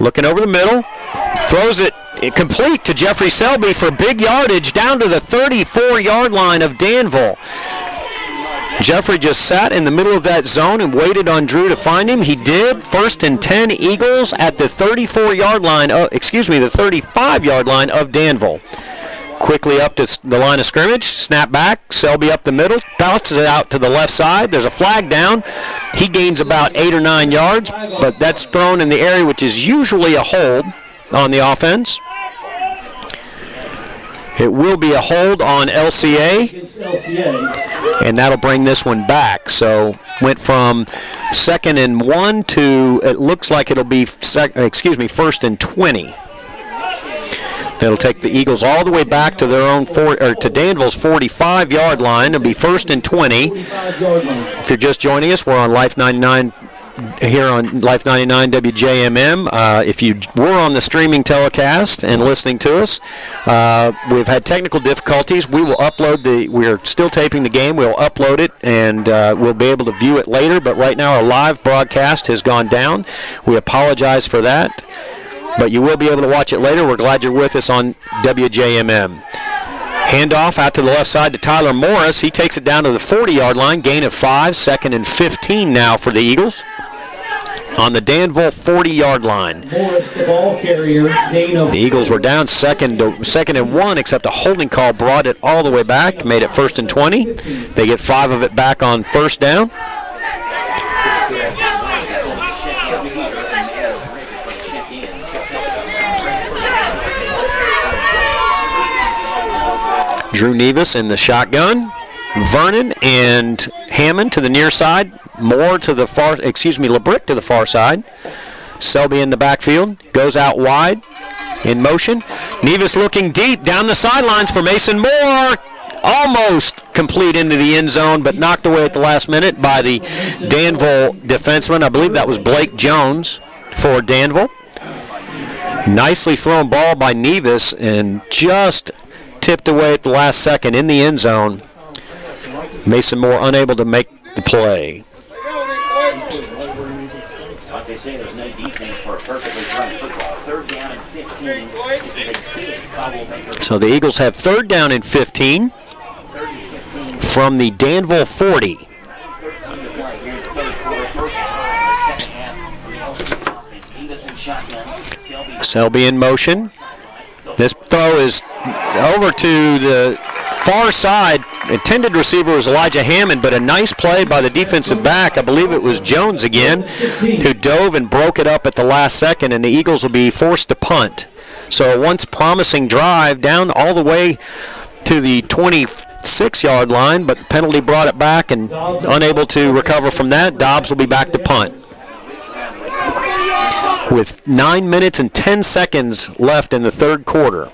Looking over the middle. Throws it complete to Jeffrey Selby for big yardage down to the 34-yard line of Danville. Jeffrey just sat in the middle of that zone and waited on Drew to find him. He did. 1st and 10 Eagles at the 34-yard line, the 35-yard line of Danville. Quickly up to the line of scrimmage, snap back, Selby up the middle, bounces it out to the left side. There's a flag down. He gains about 8 or 9 yards, but that's thrown in the area, which is usually a hold on the offense. It will be a hold on LCA, and that'll bring this one back. So went from 2nd and 1 to, it looks like it'll be 1st and 20. That'll take the Eagles all the way back to their own to Danville's 45-yard line. It'll be 1st and 20. If you're just joining us, we're on Life 99 here on Life 99 WJMM. If you were on the streaming telecast and listening to us, we've had technical difficulties. We will upload we're still taping the game. We'll upload it, and we'll be able to view it later. But right now, our live broadcast has gone down. We apologize for that, but you will be able to watch it later. We're glad you're with us on WJMM. Handoff out to the left side to Tyler Morris. He takes it down to the 40-yard line, gain of 5, 2nd and 15 now for the Eagles on the Danville 40-yard line. Morris, the ball carrier, gain of the Eagles were down 2nd and 1, except a holding call brought it all the way back, made it 1st and 20. They get 5 of it back on 1st down. Drew Nevis in the shotgun. Vernon and Hammond to the near side. Moore to the far, LeBrick to the far side. Selby in the backfield. Goes out wide in motion. Nevis looking deep down the sidelines for Mason Moore. Almost complete into the end zone, but knocked away at the last minute by the Danville defenseman. I believe that was Blake Jones for Danville. Nicely thrown ball by Nevis and just tipped away at the last second in the end zone. Mason Moore unable to make the play. So the Eagles have 3rd down and 15 from the Danville 40. Selby in motion. This throw is over to the far side. Intended receiver was Elijah Hammond, but a nice play by the defensive back. I believe it was Jones again, who dove and broke it up at the last second, and the Eagles will be forced to punt. So a once promising drive down all the way to the 26-yard line, but the penalty brought it back, and unable to recover from that, Dobbs will be back to punt. With 9 minutes and 10 seconds left in the 3rd quarter.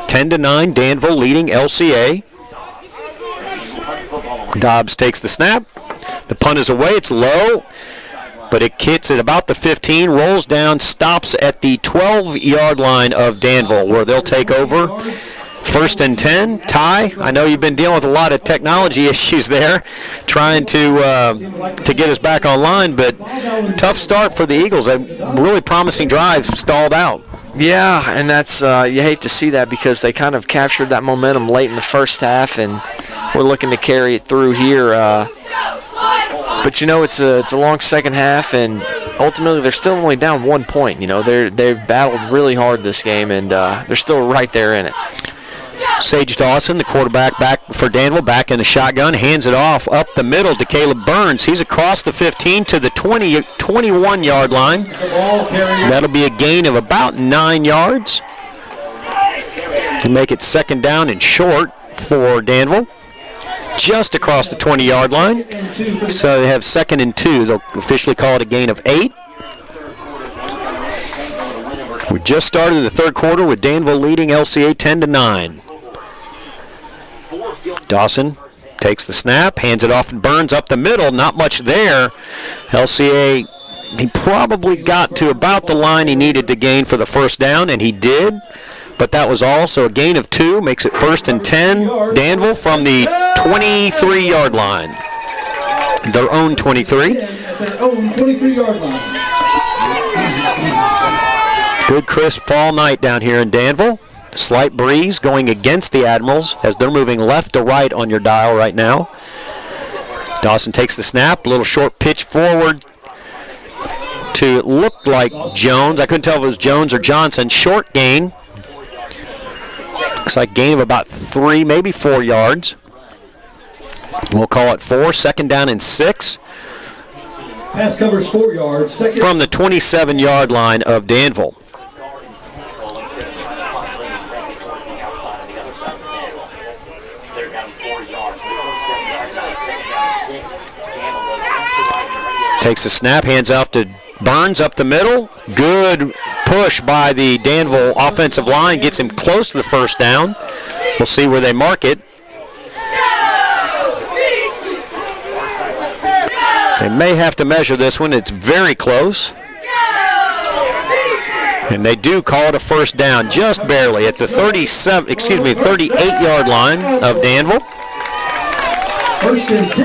10-9, Danville leading LCA. Dobbs takes the snap. The punt is away. It's low, but it hits at about the 15, rolls down, stops at the 12-yard line of Danville, where they'll take over. 1st and 10. Ty, I know you've been dealing with a lot of technology issues there, trying to get us back online, but tough start for the Eagles. A really promising drive stalled out. Yeah, and that's you hate to see that because they kind of captured that momentum late in the first half, and we're looking to carry it through here. But you know, it's a long second half, and ultimately they're still only down 1 point. You know, they've battled really hard this game, and they're still right there in it. Sage Dawson, the quarterback back for Danville, back in the shotgun, hands it off up the middle to Caleb Burns. He's across the 15 to the 21-yard line. That'll be a gain of about 9 yards to make it 2nd down and short for Danville. Just across the 20-yard line. So they have 2nd and 2. They'll officially call it a gain of 8. We just started the 3rd quarter with Danville leading LCA 10-9. Dawson takes the snap, hands it off to Burns up the middle. Not much there. LCA, he probably got to about the line he needed to gain for the 1st down, and he did. But that was also a gain of 2, makes it 1st and 10. Danville from the 23-yard line. Their own 23. Their own 23-yard line. Good crisp fall night down here in Danville. Slight breeze going against the Admirals as they're moving left to right on your dial right now. Dawson takes the snap, a little short pitch forward to, it looked like Jones. I couldn't tell if it was Jones or Johnson. Short gain. Looks like gain of about 3, maybe 4 yards. We'll call it 4. Second down and 6. Pass covers 4 yards. Second From the 27-yard line of Danville. Takes the snap, hands off to Burns up the middle. Good push by the Danville offensive line. Gets him close to the first down. We'll see where they mark it. They may have to measure this one. It's very close. And they do call it a first down, just barely at the 38-yard line of Danville.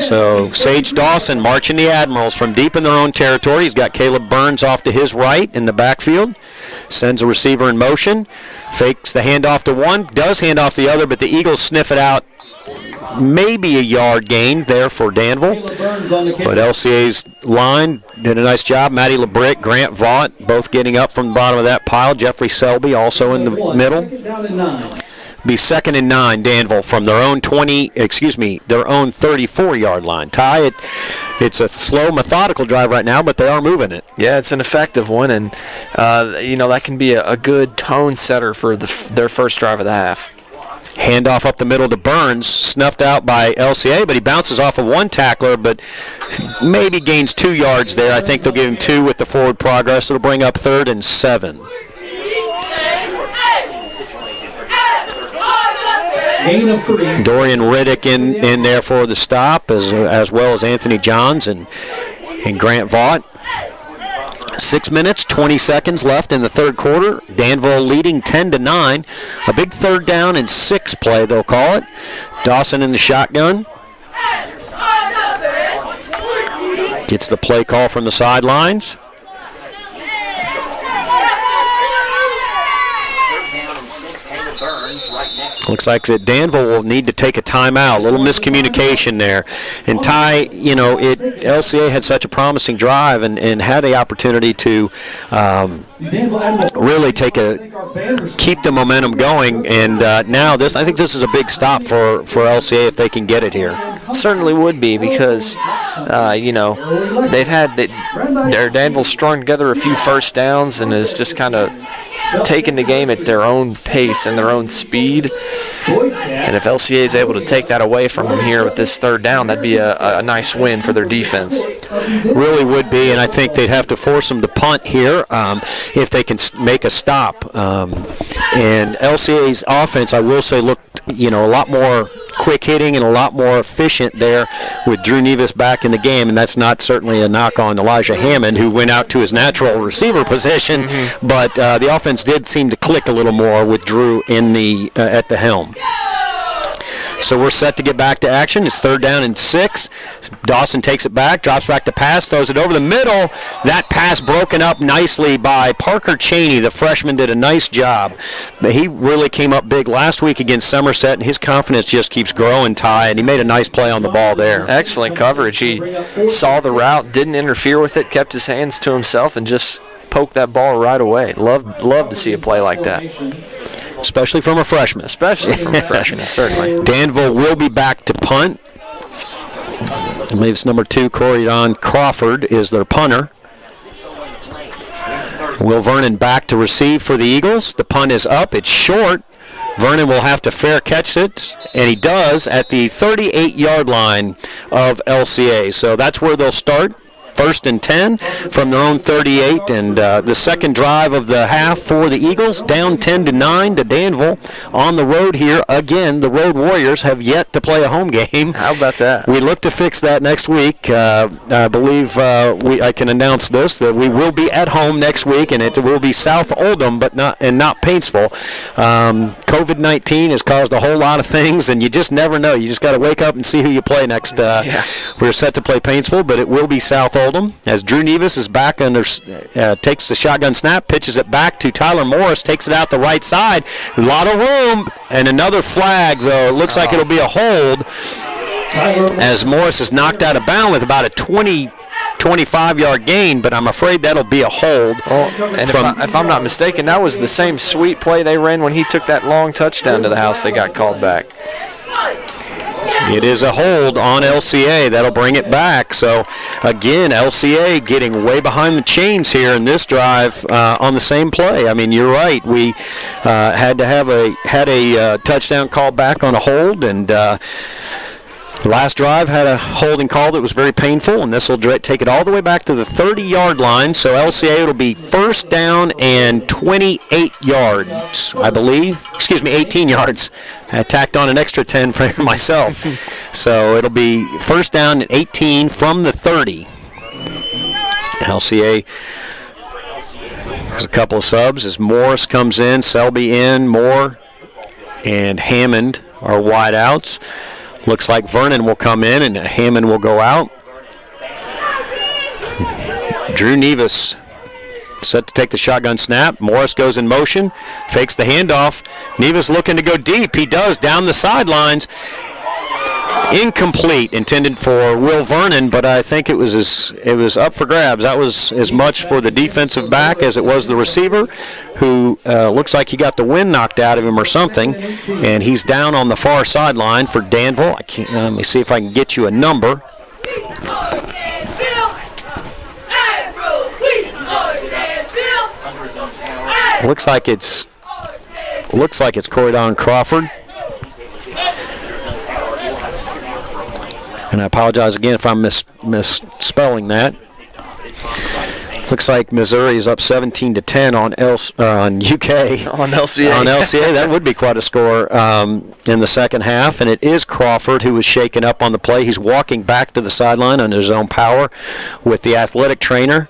So Sage Dawson marching the Admirals from deep in their own territory. He's got Caleb Burns off to his right in the backfield. Sends a receiver in motion. Fakes the handoff to one. Does hand off the other, but the Eagles sniff it out. Maybe a yard gain there for Danville. But LCA's line did a nice job. Matty LeBrick, Grant Vaught, both getting up from the bottom of that pile. Jeffrey Selby also in the middle. Be 2nd and 9, Danville, from their own 34-yard line. Ty, it's a slow, methodical drive right now, but they are moving it. Yeah, it's an effective one, and that can be a good tone setter for their first drive of the half. Handoff up the middle to Burns, snuffed out by LCA, but he bounces off of one tackler, but maybe gains 2 yards there. I think they'll give him 2 with the forward progress. It'll bring up 3rd and 7. gain of 3. Dorian Riddick in there for the stop, as well as Anthony Johns and Grant Vaught. 6 minutes, 20 seconds left in the third quarter. Danville leading 10-9. A big 3rd down and 6 play, they'll call it. Dawson in the shotgun. Gets the play call from the sidelines. Looks like that Danville will need to take a timeout. A little miscommunication there. And Ty, LCA had such a promising drive and had the opportunity to really keep the momentum going. And now I think this is a big stop for LCA if they can get it here. Certainly would be, because they've had Danville strung together a few first downs and has just kind of taken the game at their own pace and their own speed. And if LCA is able to take that away from them here with this 3rd down, that'd be a nice win for their defense. Really would be, and I think they'd have to force them to punt here if they can make a stop. And LCA's offense, I will say, looked a lot more quick hitting and a lot more efficient there with Drew Nevis back in the game, and that's not certainly a knock on Elijah Hammond, who went out to his natural receiver position, but the offense did seem to click a little more with Drew in at the helm. So we're set to get back to action. It's 3rd down and 6. Dawson takes it back, drops back to pass, throws it over the middle. That pass broken up nicely by Parker Cheney. The freshman did a nice job. But he really came up big last week against Somerset, and his confidence just keeps growing, Ty, and he made a nice play on the ball there. Excellent coverage. He saw the route, didn't interfere with it, kept his hands to himself, and just poked that ball right away. Love to see a play like that. Especially from a freshman. Certainly. Danville will be back to punt. I believe it's number 2, Corydon Crawford, is their punter. Will Vernon back to receive for the Eagles. The punt is up. It's short. Vernon will have to fair catch it, and he does at the 38-yard line of LCA. So that's where they'll start. 1st and 10 from their own 38, and the second drive of the half for the Eagles, down 10-9 to Danville on the road here. Again, the Road Warriors have yet to play a home game. How about that? We look to fix that next week. I believe I can announce this, that we will be at home next week, and it will be South Oldham, but not Paintsville. COVID-19 has caused a whole lot of things, and you just never know. You just got to wake up and see who you play next. We're set to play Paintsville, but it will be South Oldham. As Drew Nevis is back under, takes the shotgun snap, pitches it back to Tyler Morris, takes it out the right side. A lot of room, and another flag, though. It looks like it'll be a hold as Morris is knocked out of bounds with about a 25-yard gain, but I'm afraid that'll be a hold. And if I'm not mistaken, that was the same sweet play they ran when he took that long touchdown to the house. They got called back. It is a hold on LCA. That'll bring it back. So, again, LCA getting way behind the chains here in this drive on the same play. I mean, you're right. We had a touchdown call back on a hold, and the last drive had a holding call that was very painful, and this will take it all the way back to the 30-yard line. So LCA will be first down and 28 yards, I believe. Excuse me, 18 yards. I tacked on an extra 10 for myself. So it'll be first down and 18 from the 30. LCA has a couple of subs as Morris comes in, Selby in, Moore and Hammond are wideouts. Looks like Vernon will come in and Hammond will go out. Drew Nevis set to take the shotgun snap. Morris goes in motion, fakes the handoff. Nevis looking to go deep. He does down the sidelines. Incomplete, intended for Will Vernon, but I think it was up for grabs. That was as much for the defensive back as it was the receiver, who looks like he got the wind knocked out of him or something, and he's down on the far sideline for Danville. Let me see if I can get you a number. Looks like it's Corydon Crawford. And I apologize again if I'm misspelling that. Looks like Missouri is up 17-10 on UK. On LCA. On LCA, that would be quite a score in the second half. And it is Crawford who was shaken up on the play. He's walking back to the sideline under his own power with the athletic trainer.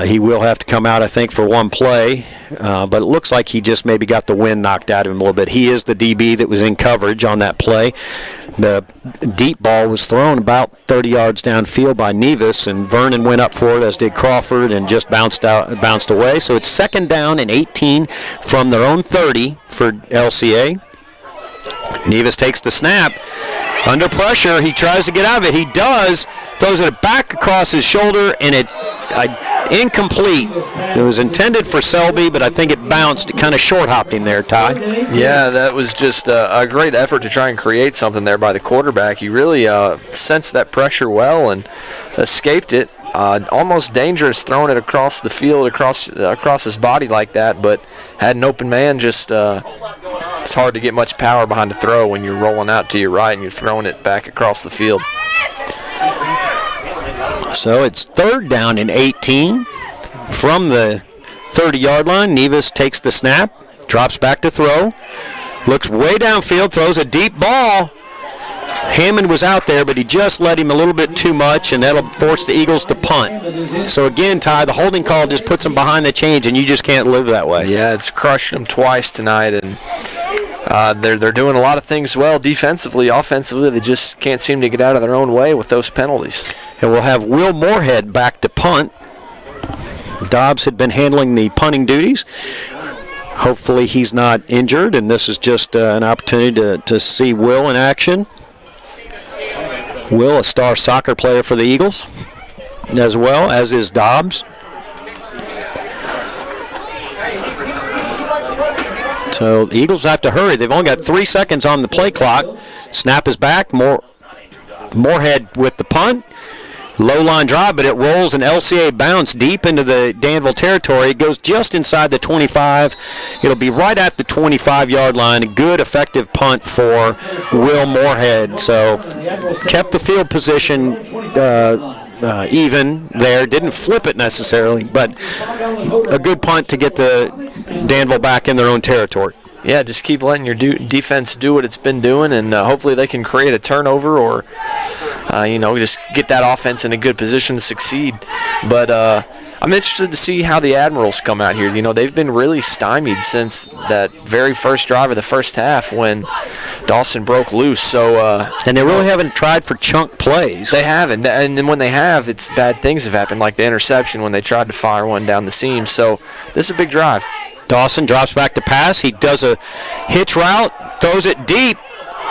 He will have to come out, I think, for one play, but it looks like he just maybe got the wind knocked out of him a little bit. He is the DB that was in coverage on that play. The deep ball was thrown about 30 yards downfield by Nevis, and Vernon went up for it, as did Crawford, and just bounced away. So it's second down and 18 from their own 30 for LCA. Nevis takes the snap. Under pressure, he tries to get out of it. He does, throws it back across his shoulder, and it incomplete. It was intended for Selby, but I think it bounced. It kind of short-hopped him there, Ty. Yeah, that was just a great effort to try and create something there by the quarterback. He really sensed that pressure well and escaped it. Almost dangerous throwing it across the field, across his body like that, but had an open man. Just it's hard to get much power behind a throw when you're rolling out to your right and you're throwing it back across the field. So it's third down and 18 from the 30-yard line. Nevis takes the snap, drops back to throw, looks way downfield, throws a deep ball. Hammond was out there, but he just let him a little bit too much, and that'll force the Eagles to punt. So again, Ty, the holding call just puts them behind the chains, and you just can't live that way. Yeah, it's crushed them twice tonight, and they're doing a lot of things well defensively. Offensively, they just can't seem to get out of their own way with those penalties. And we'll have Will Moorhead back to punt. Dobbs had been handling the punting duties. Hopefully he's not injured, and this is just an opportunity to see Will in action. Will, a star soccer player for the Eagles, as well as is Dobbs. So the Eagles have to hurry. They've only got 3 seconds on the play clock. Snap is back. Moorhead with the punt. Low line drive, but it rolls an LCA bounce deep into the Danville territory. It goes just inside the 25. It'll be right at the 25-yard line. A good, effective punt for Will Moorhead. So kept the field position even there. Didn't flip it necessarily, but a good punt to get the Danville back in their own territory. Yeah, just keep letting your defense do what it's been doing, and hopefully they can create a turnover or, just get that offense in a good position to succeed. But I'm interested to see how the Admirals come out here. You know, they've been really stymied since that very first drive of the first half when Dawson broke loose. So and they really haven't tried for chunk plays. They haven't, and then when they have, it's bad things have happened, like the interception when they tried to fire one down the seam. So this is a big drive. Dawson drops back to pass. He does a hitch route, throws it deep,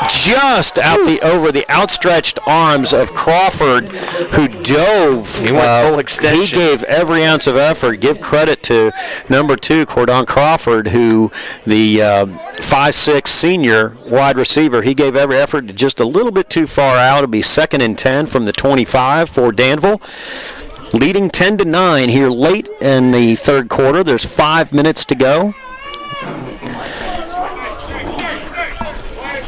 just out over the outstretched arms of Crawford, who dove. He went full extension. He gave every ounce of effort. Give credit to number 2, Cordon Crawford, who the 5'6" senior wide receiver. He gave every effort, just a little bit too far out. It'll be 2nd and 10 from the 25 for Danville. Leading 10-9 here late in the third quarter. There's 5 minutes to go.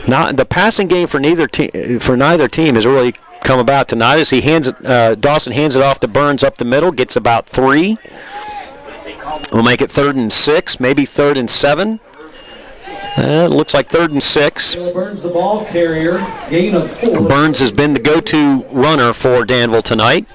Now, the passing game for neither team has really come about tonight as Dawson hands it off to Burns up the middle, gets about 3. We'll make it 3rd and 6, maybe 3rd and 7. It looks like 3rd and 6. Burns, the ball carrier, gain of 4. Burns has been the go-to runner for Danville tonight.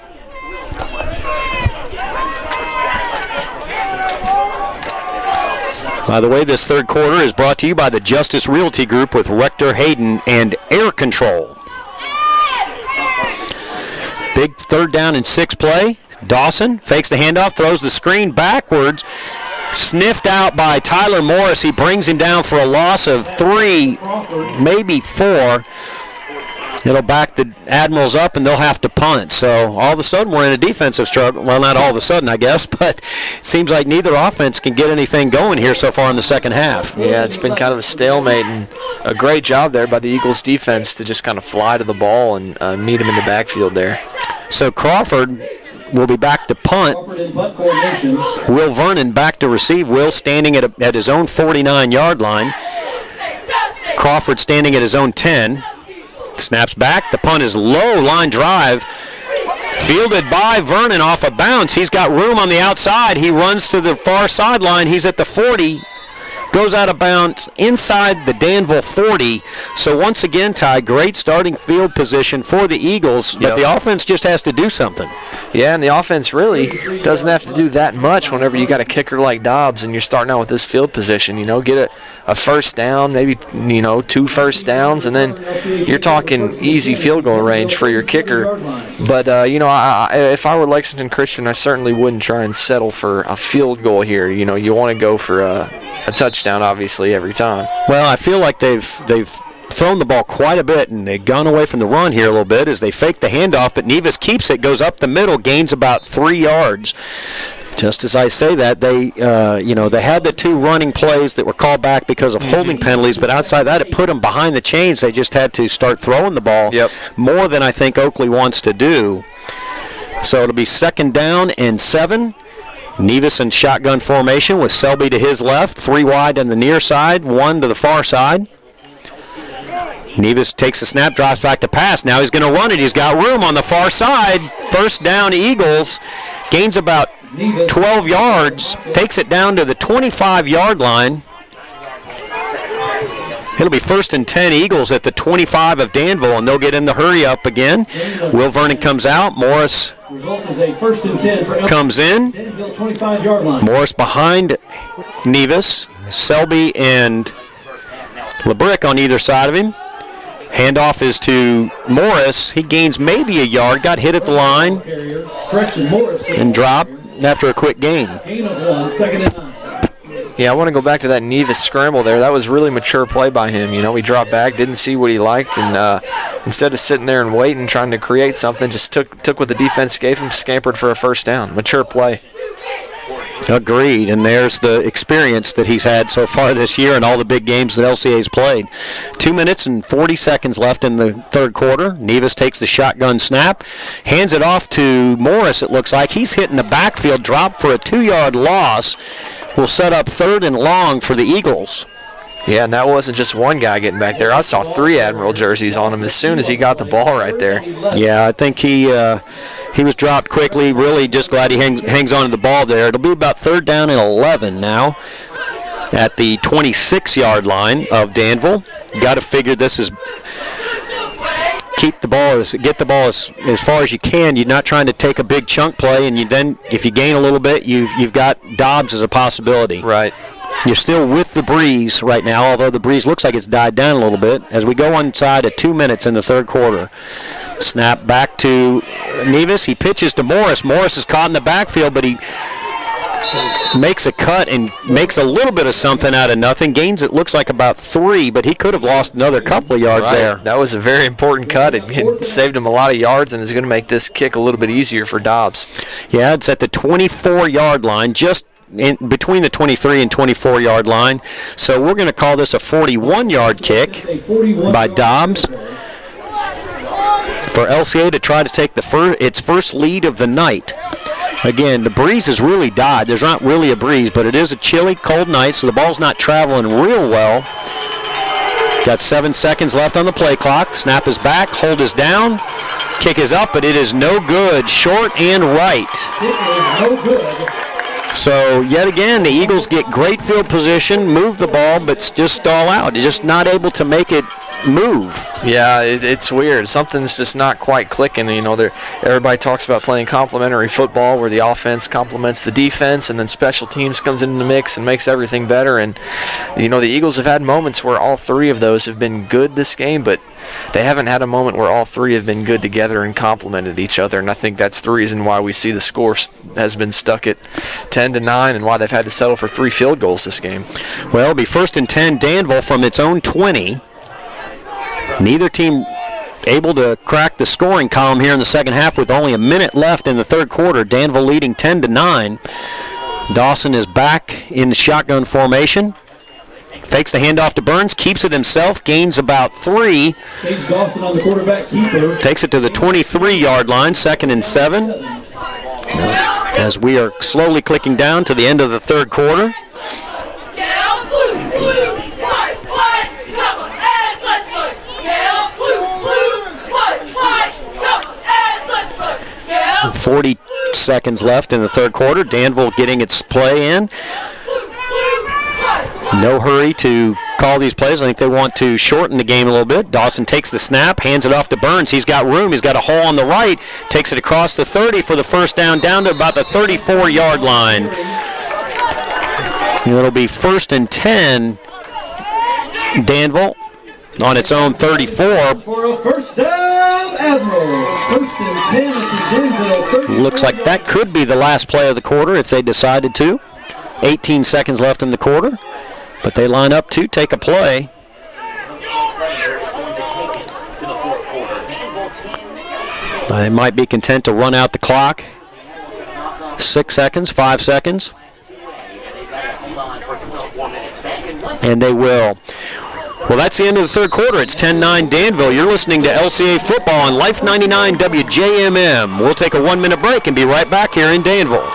By the way, this third quarter is brought to you by the Justice Realty Group with Rector Hayden and Air Control. Big 3rd down and 6 play. Dawson fakes the handoff, throws the screen backwards. Sniffed out by Tyler Morris. He brings him down for a loss of 3, maybe 4. It'll back the Admirals up, and they'll have to punt. So all of a sudden, we're in a defensive struggle. Well, not all of a sudden, I guess, but it seems like neither offense can get anything going here so far in the second half. Yeah, it's been kind of a stalemate, and a great job there by the Eagles defense to just kind of fly to the ball and meet him in the backfield there. So Crawford will be back to punt. Will Vernon back to receive. Will standing at his own 49-yard line. Crawford standing at his own 10. Snaps back. The punt is low. Line drive. Fielded by Vernon off a bounce. He's got room on the outside. He runs to the far sideline. He's at the 40. Goes out of bounds inside the Danville 40. So once again, Ty, great starting field position for the Eagles, but the offense just has to do something. Yeah, and the offense really doesn't have to do that much whenever you got a kicker like Dobbs and you're starting out with this field position. You know, get a first down, maybe 2 first downs, and then you're talking easy field goal range for your kicker. But if I were Lexington Christian, I certainly wouldn't try and settle for a field goal here. You know, you want to go for a touchdown, obviously, every time. Well, I feel like they've thrown the ball quite a bit, and they've gone away from the run here a little bit as they fake the handoff, but Nevis keeps it, goes up the middle, gains about 3 yards. Just as I say that, they had the 2 running plays that were called back because of holding penalties, but outside that, it put them behind the chains. They just had to start throwing the ball more than I think Oakley wants to do. So it'll be 2nd down and 7. Nevis in shotgun formation with Selby to his left, 3 wide on the near side, 1 to the far side. Nevis takes a snap, drops back to pass. Now he's going to run it. He's got room on the far side. 1st down, Eagles. Gains about 12 yards. Takes it down to the 25-yard line. It'll be 1st and 10 Eagles at the 25 of Danville, and they'll get in the hurry up again. Will Vernon comes out. Morris comes in. Morris behind Nevis. Selby and LeBrick on either side of him. Handoff is to Morris. He gains maybe a yard. Got hit at the line and dropped after a quick gain. Yeah, I want to go back to that Nevis scramble there. That was really mature play by him. You know, he dropped back, didn't see what he liked, and instead of sitting there and waiting, trying to create something, just took what the defense gave him, scampered for a 1st down. Mature play. Agreed, and there's the experience that he's had so far this year in all the big games that LCA's played. 2 minutes and 40 seconds left in the third quarter. Nevis takes the shotgun snap, hands it off to Morris, it looks like. He's hitting the backfield, dropped for a 2-yard loss. Will set up 3rd and long for the Eagles. Yeah, and that wasn't just one guy getting back there. I saw 3 Admiral jerseys on him as soon as he got the ball right there. Yeah, I think he was dropped quickly. Really just glad he hangs on to the ball there. It'll be about 3rd down and 11 now at the 26-yard line of Danville. Got to figure this is get the ball as far as you can. You're not trying to take a big chunk play, and then if you gain a little bit, you've got Dobbs as a possibility. Right. You're still with the breeze right now, although the breeze looks like it's died down a little bit as we go inside at 2 minutes in the third quarter. Snap back to Nevis. He pitches to Morris. Morris is caught in the backfield, but he makes a cut and makes a little bit of something out of nothing. Gains, it looks like, about 3, but he could have lost another couple of yards there. That was a very important cut. It saved him a lot of yards and is going to make this kick a little bit easier for Dobbs. Yeah, it's at the 24-yard line, just between the 23 and 24-yard line. So we're going to call this a 41-yard kick by Dobbs for LCA to try to take its first lead of the night. Again, the breeze has really died. There's not really a breeze, but it is a chilly, cold night, so the ball's not traveling real well. Got 7 seconds left on the play clock. Snap is back, hold is down, kick is up, but it is no good. Short and right. It is no good. So, yet again, the Eagles get great field position, move the ball, but just stall out. They're just not able to make it move. Yeah, it's weird. Something's just not quite clicking. You know, everybody talks about playing complementary football where the offense complements the defense and then special teams comes into the mix and makes everything better. And, you know, the Eagles have had moments where all 3 of those have been good this game, but they haven't had a moment where all 3 have been good together and complemented each other, and I think that's the reason why we see the score has been stuck at 10-9 and why they've had to settle for 3 field goals this game. Well, it'll be 1st and 10, Danville from its own 20. Neither team able to crack the scoring column here in the second half with only a minute left in the third quarter. Danville leading 10-9. Dawson is back in the shotgun formation. Fakes the handoff to Burns, keeps it himself, gains about 3. Sage Dawson on the quarterback keeper. Takes it to the 23-yard line, 2nd and 7. As we are slowly clicking down to the end of the third quarter. 40 seconds left in the third quarter. Danville getting its play in. No hurry to call these plays. I think they want to shorten the game a little bit. Dawson takes the snap, hands it off to Burns. He's got room. He's got a hole on the right. Takes it across the 30 for the first down to about the 34-yard line. And it'll be 1st and 10. Danville on its own 34. For a first down, Admiral. 1st and 10 at the Danville 30. Looks like that could be the last play of the quarter if they decided to. 18 seconds left in the quarter. But they line up to take a play. They might be content to run out the clock. 6 seconds, 5 seconds. And they will. Well, that's the end of the third quarter. It's 10-9 Danville. You're listening to LCA football on Life 99 WJMM. We'll take a 1-minute break and be right back here in Danville.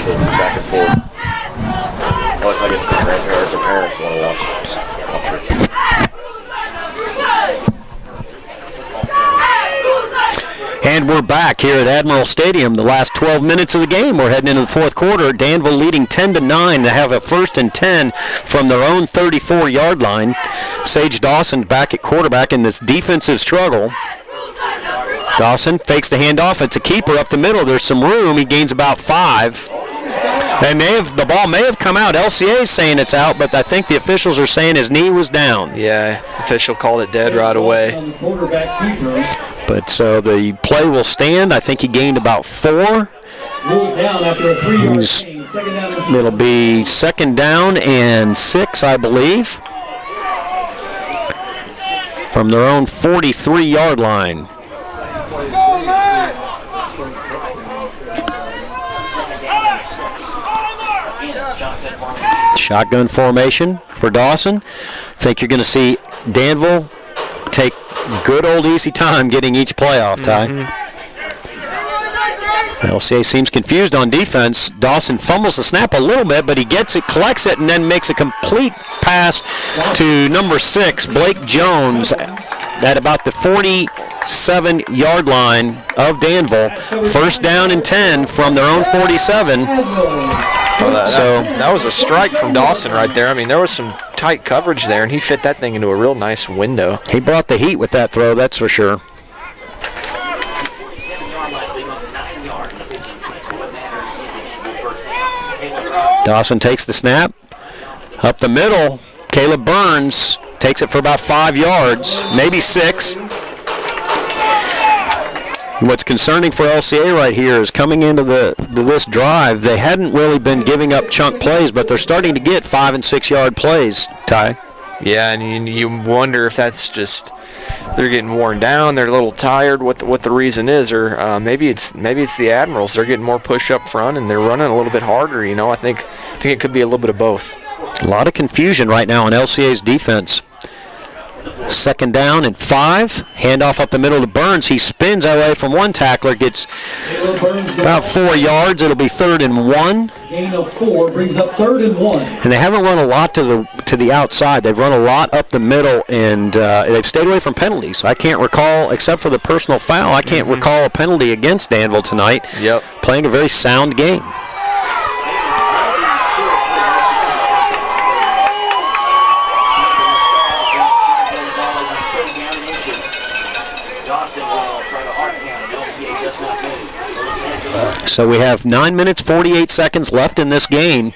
Back and forth. Unless I guess the grandparents or parents want to watch it. And we're back here at Admiral Stadium. The last 12 minutes of the game. We're heading into the fourth quarter. Danville leading 10-9. They have a 1st and 10 from their own 34-yard line. Sage Dawson back at quarterback in this defensive struggle. Dawson fakes the handoff. It's a keeper up the middle. There's some room. He gains about 5. The ball may have come out. LCA is saying it's out, but I think the officials are saying his knee was down. Yeah, official called it dead right away. But so the play will stand. I think he gained about 4. Down after a 3-yard gain. Second down and 6. It'll be 2nd down and 6, I believe, from their own 43-yard line. Shotgun formation for Dawson. I think you're going to see Danville take good old easy time getting each play off, Ty. LCA seems confused on defense. Dawson fumbles the snap a little bit, but he gets it, collects it, and then makes a complete pass to number 6, Blake Jones, at about the 47-yard line of Danville. 1st down and 10 from their own 47. That was a strike from Dawson right there. I mean, there was some tight coverage there, and he fit that thing into a real nice window. He brought the heat with that throw, that's for sure. Dawson takes the snap. Up the middle, Caleb Burns takes it for about 5 yards, maybe 6. What's concerning for LCA right here is coming into this drive, they hadn't really been giving up chunk plays, but they're starting to get 5- and 6-yard plays, Ty. Yeah, and you wonder if that's just they're getting worn down, they're a little tired, what the reason is, or maybe it's the Admirals. They're getting more push up front and they're running a little bit harder. You know, I think it could be a little bit of both. A lot of confusion right now in LCA's defense. 2nd down and 5. Handoff up the middle to Burns. He spins away from one tackler, gets about 4 yards. It'll be 3rd and 1. Gain of 4 brings up 3rd and 1. And they haven't run a lot to the outside. They've run a lot up the middle, and they've stayed away from penalties. I can't recall, except for the personal foul, I can't recall a penalty against Danville tonight. Yep. Playing a very sound game. So we have 9 minutes, 48 seconds left in this game.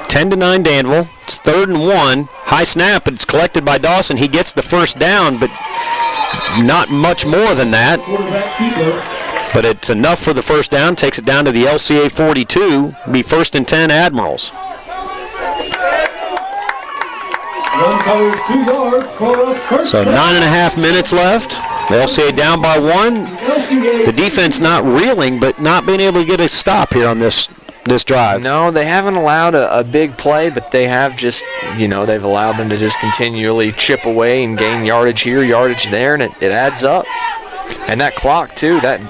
10-9 Danville. It's 3rd and 1. High snap, but it's collected by Dawson. He gets the 1st down, but not much more than that. But it's enough for the 1st down. Takes it down to the LCA 42. Be 1st and 10 Admirals. One covers 2 yards for a first So down. 9.5 minutes left. The LCA down by 1. The defense not reeling, but not being able to get a stop here on this drive. No, they haven't allowed a big play, but they have just, they've allowed them to just continually chip away and gain yardage here, yardage there, and it adds up. And that clock, too, that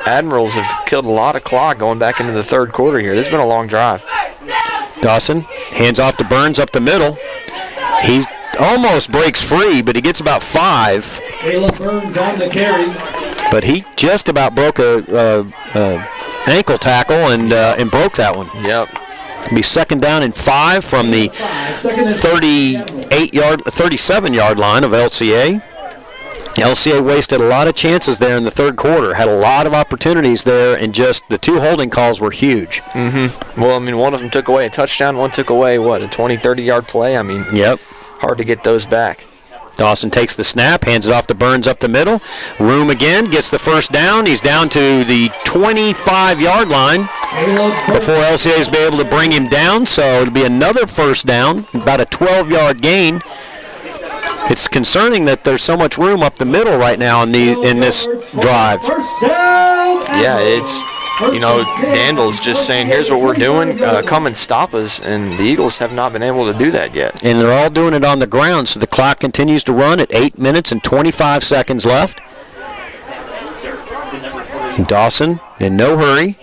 Admirals have killed a lot of clock going back into the 3rd quarter here. This has been a long drive. Dawson hands off to Burns up the middle. He almost breaks free, but he gets about 5. Caleb Burns on the carry. But he just about broke a ankle tackle and broke that one. Yep. It'll be 2nd down and 5 from the 37-yard line of LCA. LCA wasted a lot of chances there in the 3rd quarter. Had a lot of opportunities there, and just the 2 holding calls were huge. Mm-hmm. Well, I mean, one of them took away a touchdown. One took away, a 20, 30-yard play? I mean, yep. Hard to get those back. Dawson takes the snap, hands it off to Burns up the middle. Room again, gets the 1st down. He's down to the 25-yard line before LCA's be able to bring him down. So it'll be another 1st down, about a 12-yard gain. It's concerning that there's so much room up the middle right now in this drive. Yeah, it's, Danville's just saying, here's what we're doing, come and stop us, and the Eagles have not been able to do that yet. And they're all doing it on the ground, so the clock continues to run at 8 minutes and 25 seconds left. Dawson in no hurry.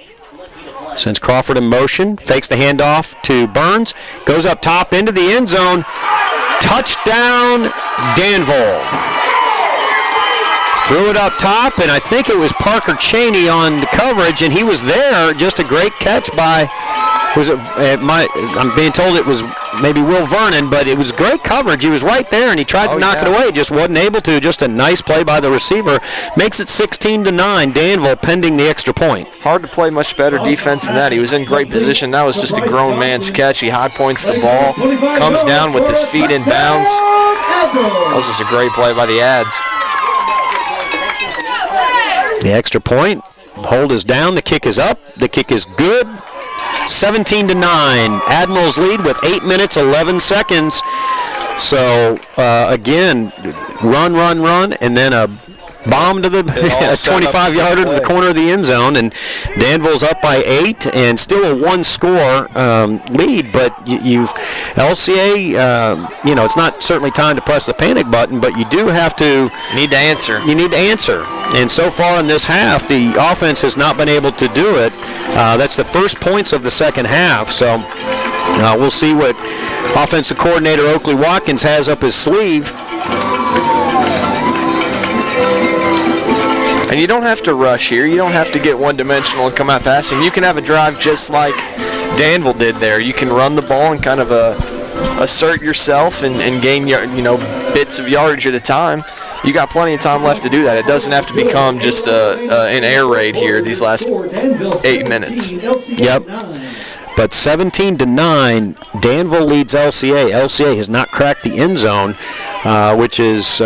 Sends Crawford in motion, fakes the handoff to Burns, goes up top into the end zone. Touchdown, Danville. Threw it up top, and I think it was Parker Cheney on the coverage, and he was there. Just a great catch by I'm being told it was maybe Will Vernon, but it was great coverage. He was right there, and he tried to knock it away. Just wasn't able to. Just a nice play by the receiver. Makes it 16-9. Danville pending the extra point. Hard to play much better defense than that. He was in great position. That was just a grown man's catch. He high points the ball, comes down with his feet in bounds. That was just a great play by the Ads. The extra point. Hold is down. The kick is up. The kick is good. 17-9. Admirals lead with 8 minutes, 11 seconds. So, again, run, and then a bomb to the 25-yarder to the corner of the end zone, and Danville's up by 8 and still a one-score lead. But you've LCA, it's not certainly time to press the panic button, but you do have to. You need to answer. And so far in this half, the offense has not been able to do it. That's the first points of the second half. So we'll see what offensive coordinator Oakley Watkins has up his sleeve. And you don't have to rush here. You don't have to get one-dimensional and come out passing. You can have a drive just like Danville did there. You can run the ball and kind of assert yourself and gain bits of yardage at a time. You got plenty of time left to do that. It doesn't have to become just an air raid here these last 8 minutes. Yep. But 17-9, Danville leads LCA. LCA has not cracked the end zone, which is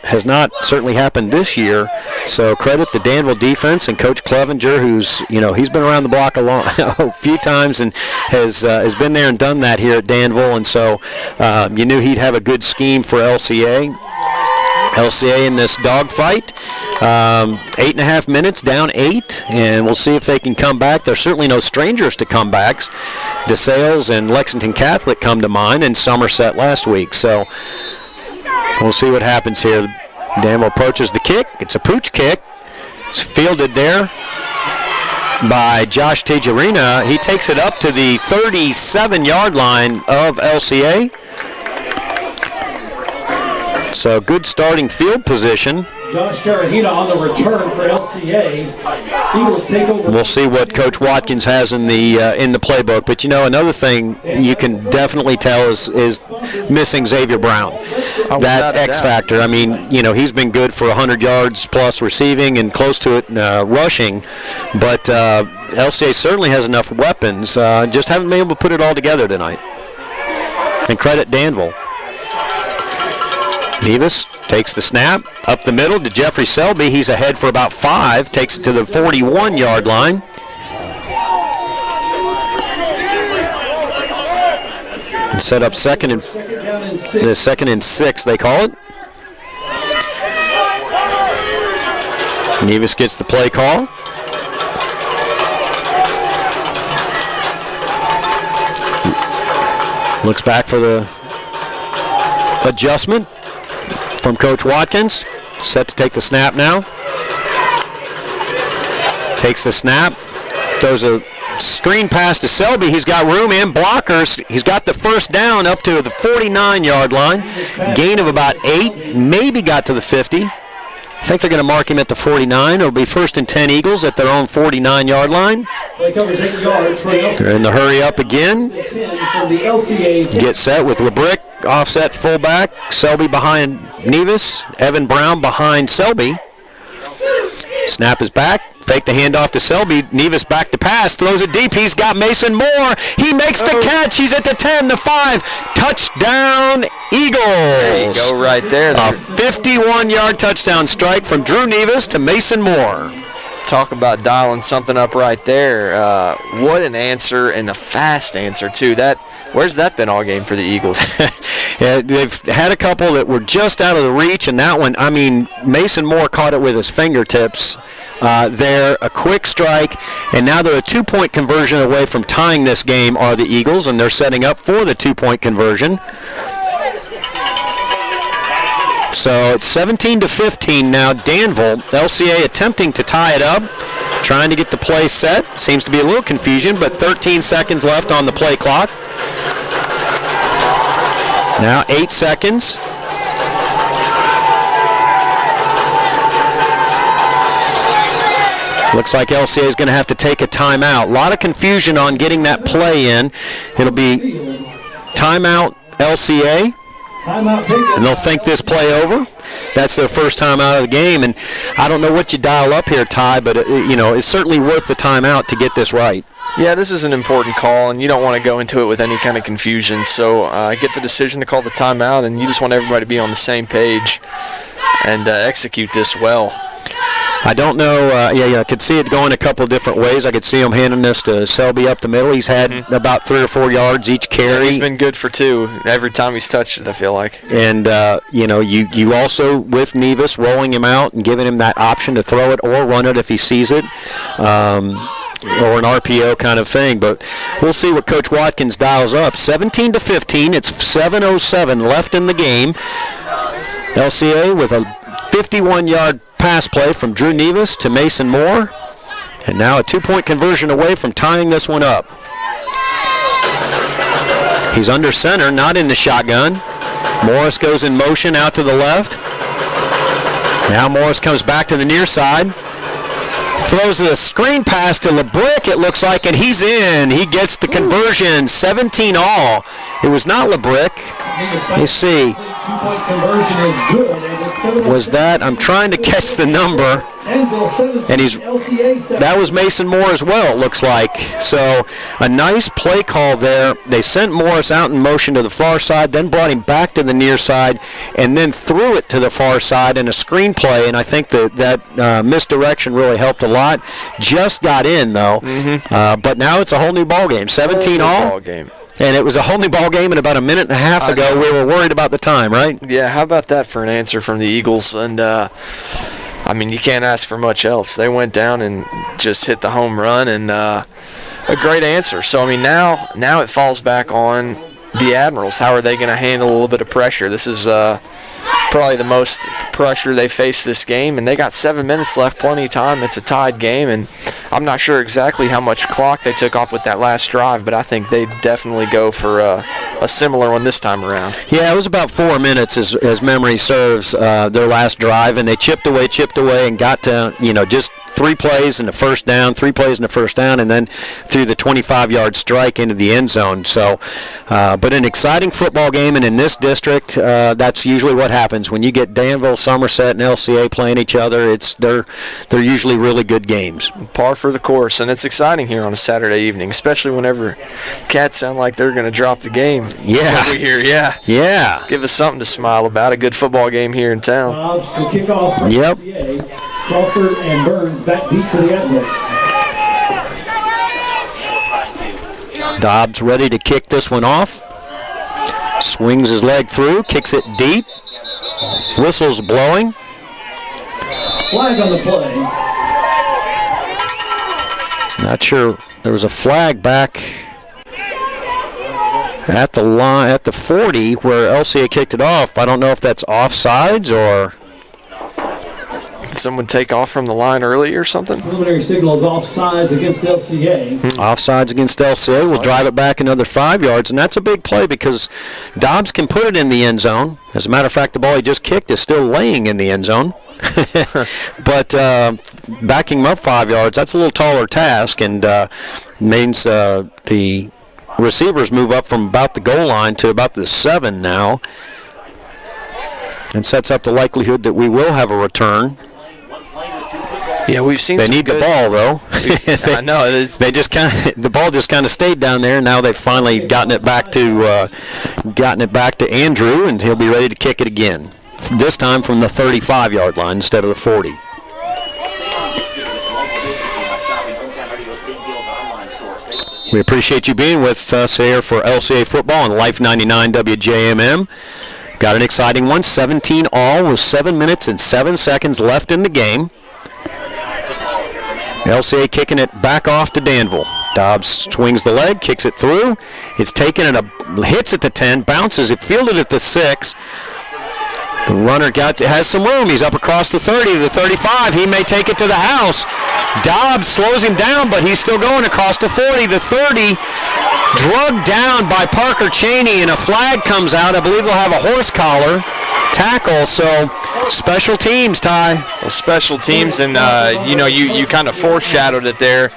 has not certainly happened this year. So credit the Danville defense and Coach Clevenger, who's he's been around the block a few times and has been there and done that here at Danville. And so you knew he'd have a good scheme for LCA. LCA in this dogfight, 8.5 minutes, down 8, and we'll see if they can come back. There's certainly no strangers to comebacks. DeSales and Lexington Catholic come to mind, and Somerset last week. So we'll see what happens here. Danville approaches the kick. It's a pooch kick. It's fielded there by Josh Tijerina. He takes it up to the 37-yard line of LCA. So good starting field position. Josh Tijerina on the return for LCA. Eagles take over. We'll see what Coach Watkins has in the playbook. But another thing you can definitely tell is missing Xavier Brown. That X factor. I mean, he's been good for 100 yards plus receiving and close to it rushing. But LCA certainly has enough weapons. Just haven't been able to put it all together tonight. And credit Danville. Nevis takes the snap up the middle to Jeffrey Selby. He's ahead for about 5. Takes it to the 41-yard line. And set up second and 6, they call it. Nevis gets the play call. Looks back for the adjustment from Coach Watkins. Set to take the snap now. Takes the snap. Throws a screen pass to Selby. He's got room and blockers. He's got the first down up to the 49-yard line. Gain of about 8. Maybe got to the 50. I think they're going to mark him at the 49. It'll be 1st and 10 Eagles at their own 49-yard line. They're in the hurry up again. Get set with LeBrick, offset fullback. Selby behind Nevis. Evan Brown behind Selby. Snap is back. Fake the handoff to Selby. Nevis back to pass. Throws it deep. He's got Mason Moore. He makes the catch. He's at the 10, the 5. Touchdown, Eagles. There you go right there. A 51-yard touchdown strike from Drew Nevis to Mason Moore. Talk about dialing something up right there. What an answer, and a fast answer, too. Where's that been all game for the Eagles? Yeah, they've had a couple that were just out of the reach, and that one, Mason Moore caught it with his fingertips there, a quick strike, and now they're a 2-point conversion away from tying this game are the Eagles, and they're setting up for the 2-point conversion. So it's 17-15 now. Danville, LCA attempting to tie it up, trying to get the play set. Seems to be a little confusion, but 13 seconds left on the play clock. Now 8 seconds. Looks like LCA is going to have to take a timeout. A lot of confusion on getting that play in. It'll be timeout LCA, and they'll think this play over. That's their first time out of the game, and I don't know what you dial up here, Ty, but it's certainly worth the timeout to get this right. Yeah, this is an important call, and you don't want to go into it with any kind of confusion. So get the decision to call the timeout, and you just want everybody to be on the same page and execute this well. I don't know. I could see it going a couple of different ways. I could see him handing this to Selby up the middle. He's had about 3 or 4 yards each carry. He's been good for 2 every time he's touched it, I feel like. And, you also, with Nevis, rolling him out and giving him that option to throw it or run it if he sees it, or an RPO kind of thing. But we'll see what Coach Watkins dials up. 17-15. It's 7:07 left in the game. LCA with a 51-yard pass play from Drew Nevis to Mason Moore. And now a 2-point conversion away from tying this one up. He's under center, not in the shotgun. Morris goes in motion out to the left. Now Morris comes back to the near side. Throws a screen pass to LeBrick, it looks like, and he's in. He gets the conversion, 17 all. It was not LeBrick. Let's see. 2-point conversion is good. Was that? I'm trying to catch the number. And that was Mason Moore as well, it looks like. So a nice play call there. They sent Morris out in motion to the far side, then brought him back to the near side, and then threw it to the far side in a screen play. And I think that misdirection really helped a lot. Just got in, though. But now it's a whole new ball game. 17 all. And it was a whole new ball game, and about a minute and a half ago we were worried about the time, right? Yeah, how about that for an answer from the Eagles? And, you can't ask for much else. They went down and just hit the home run, and a great answer. So, now it falls back on the Admirals. How are they going to handle a little bit of pressure? This is probably the most pressure they faced this game, and they got 7 minutes left, plenty of time. It's a tied game, and I'm not sure exactly how much clock they took off with that last drive, but I think they definitely go for a similar one this time around. Yeah, it was about 4 minutes, as memory serves, their last drive, and they chipped away, and got to, just 3 plays and a first down, 3 plays and a first down, and then threw the 25-yard strike into the end zone. So, but an exciting football game, and in this district, that's usually what happens. When you get Danville, Somerset, and LCA playing each other, they're usually really good games. Par for the course, and it's exciting here on a Saturday evening, especially whenever Cats sound like they're going to drop the game. Yeah. Over here, yeah. Give us something to smile about. A good football game here in town. Dobbs to kick off for LCA. Crawford and Burns back deep for the Admirals. Dobbs ready to kick this one off. Swings his leg through, kicks it deep. Whistle's blowing. Flag on the play. Not sure. There was a flag back at the line, at the 40 where LCA kicked it off. I don't know if that's offsides or... Did someone take off from the line early or something? Preliminary signal is offsides against LCA. Offsides against LCA. We'll drive it back another 5 yards, and that's a big play because Dobbs can put it in the end zone. As a matter of fact, the ball he just kicked is still laying in the end zone. But backing him up 5 yards, that's a little taller task, and means the receivers move up from about the goal line to about the 7 now, and sets up the likelihood that we will have a return. Yeah, we've seen. They need the ball though. I know. The ball just kind of stayed down there. Now they've finally gotten it back to Andrew, and he'll be ready to kick it again. This time from the 35-yard line instead of the 40. We appreciate you being with us here for LCA football on Life 99 WJMM. Got an exciting one, 17 all with 7 minutes and 7 seconds left in the game. LCA kicking it back off to Danville. Dobbs swings the leg, kicks it through. It's taken and hits at the 10, bounces it, fielded at the 6. The runner has some room. He's up across the 30 to the 35. He may take it to the house. Dobbs slows him down, but he's still going across the 40, the 30. Drugged down by Parker Cheney, and a flag comes out. I believe they'll have a horse collar. tackle. So special teams, Ty. Well, special teams, and you kind of foreshadowed it there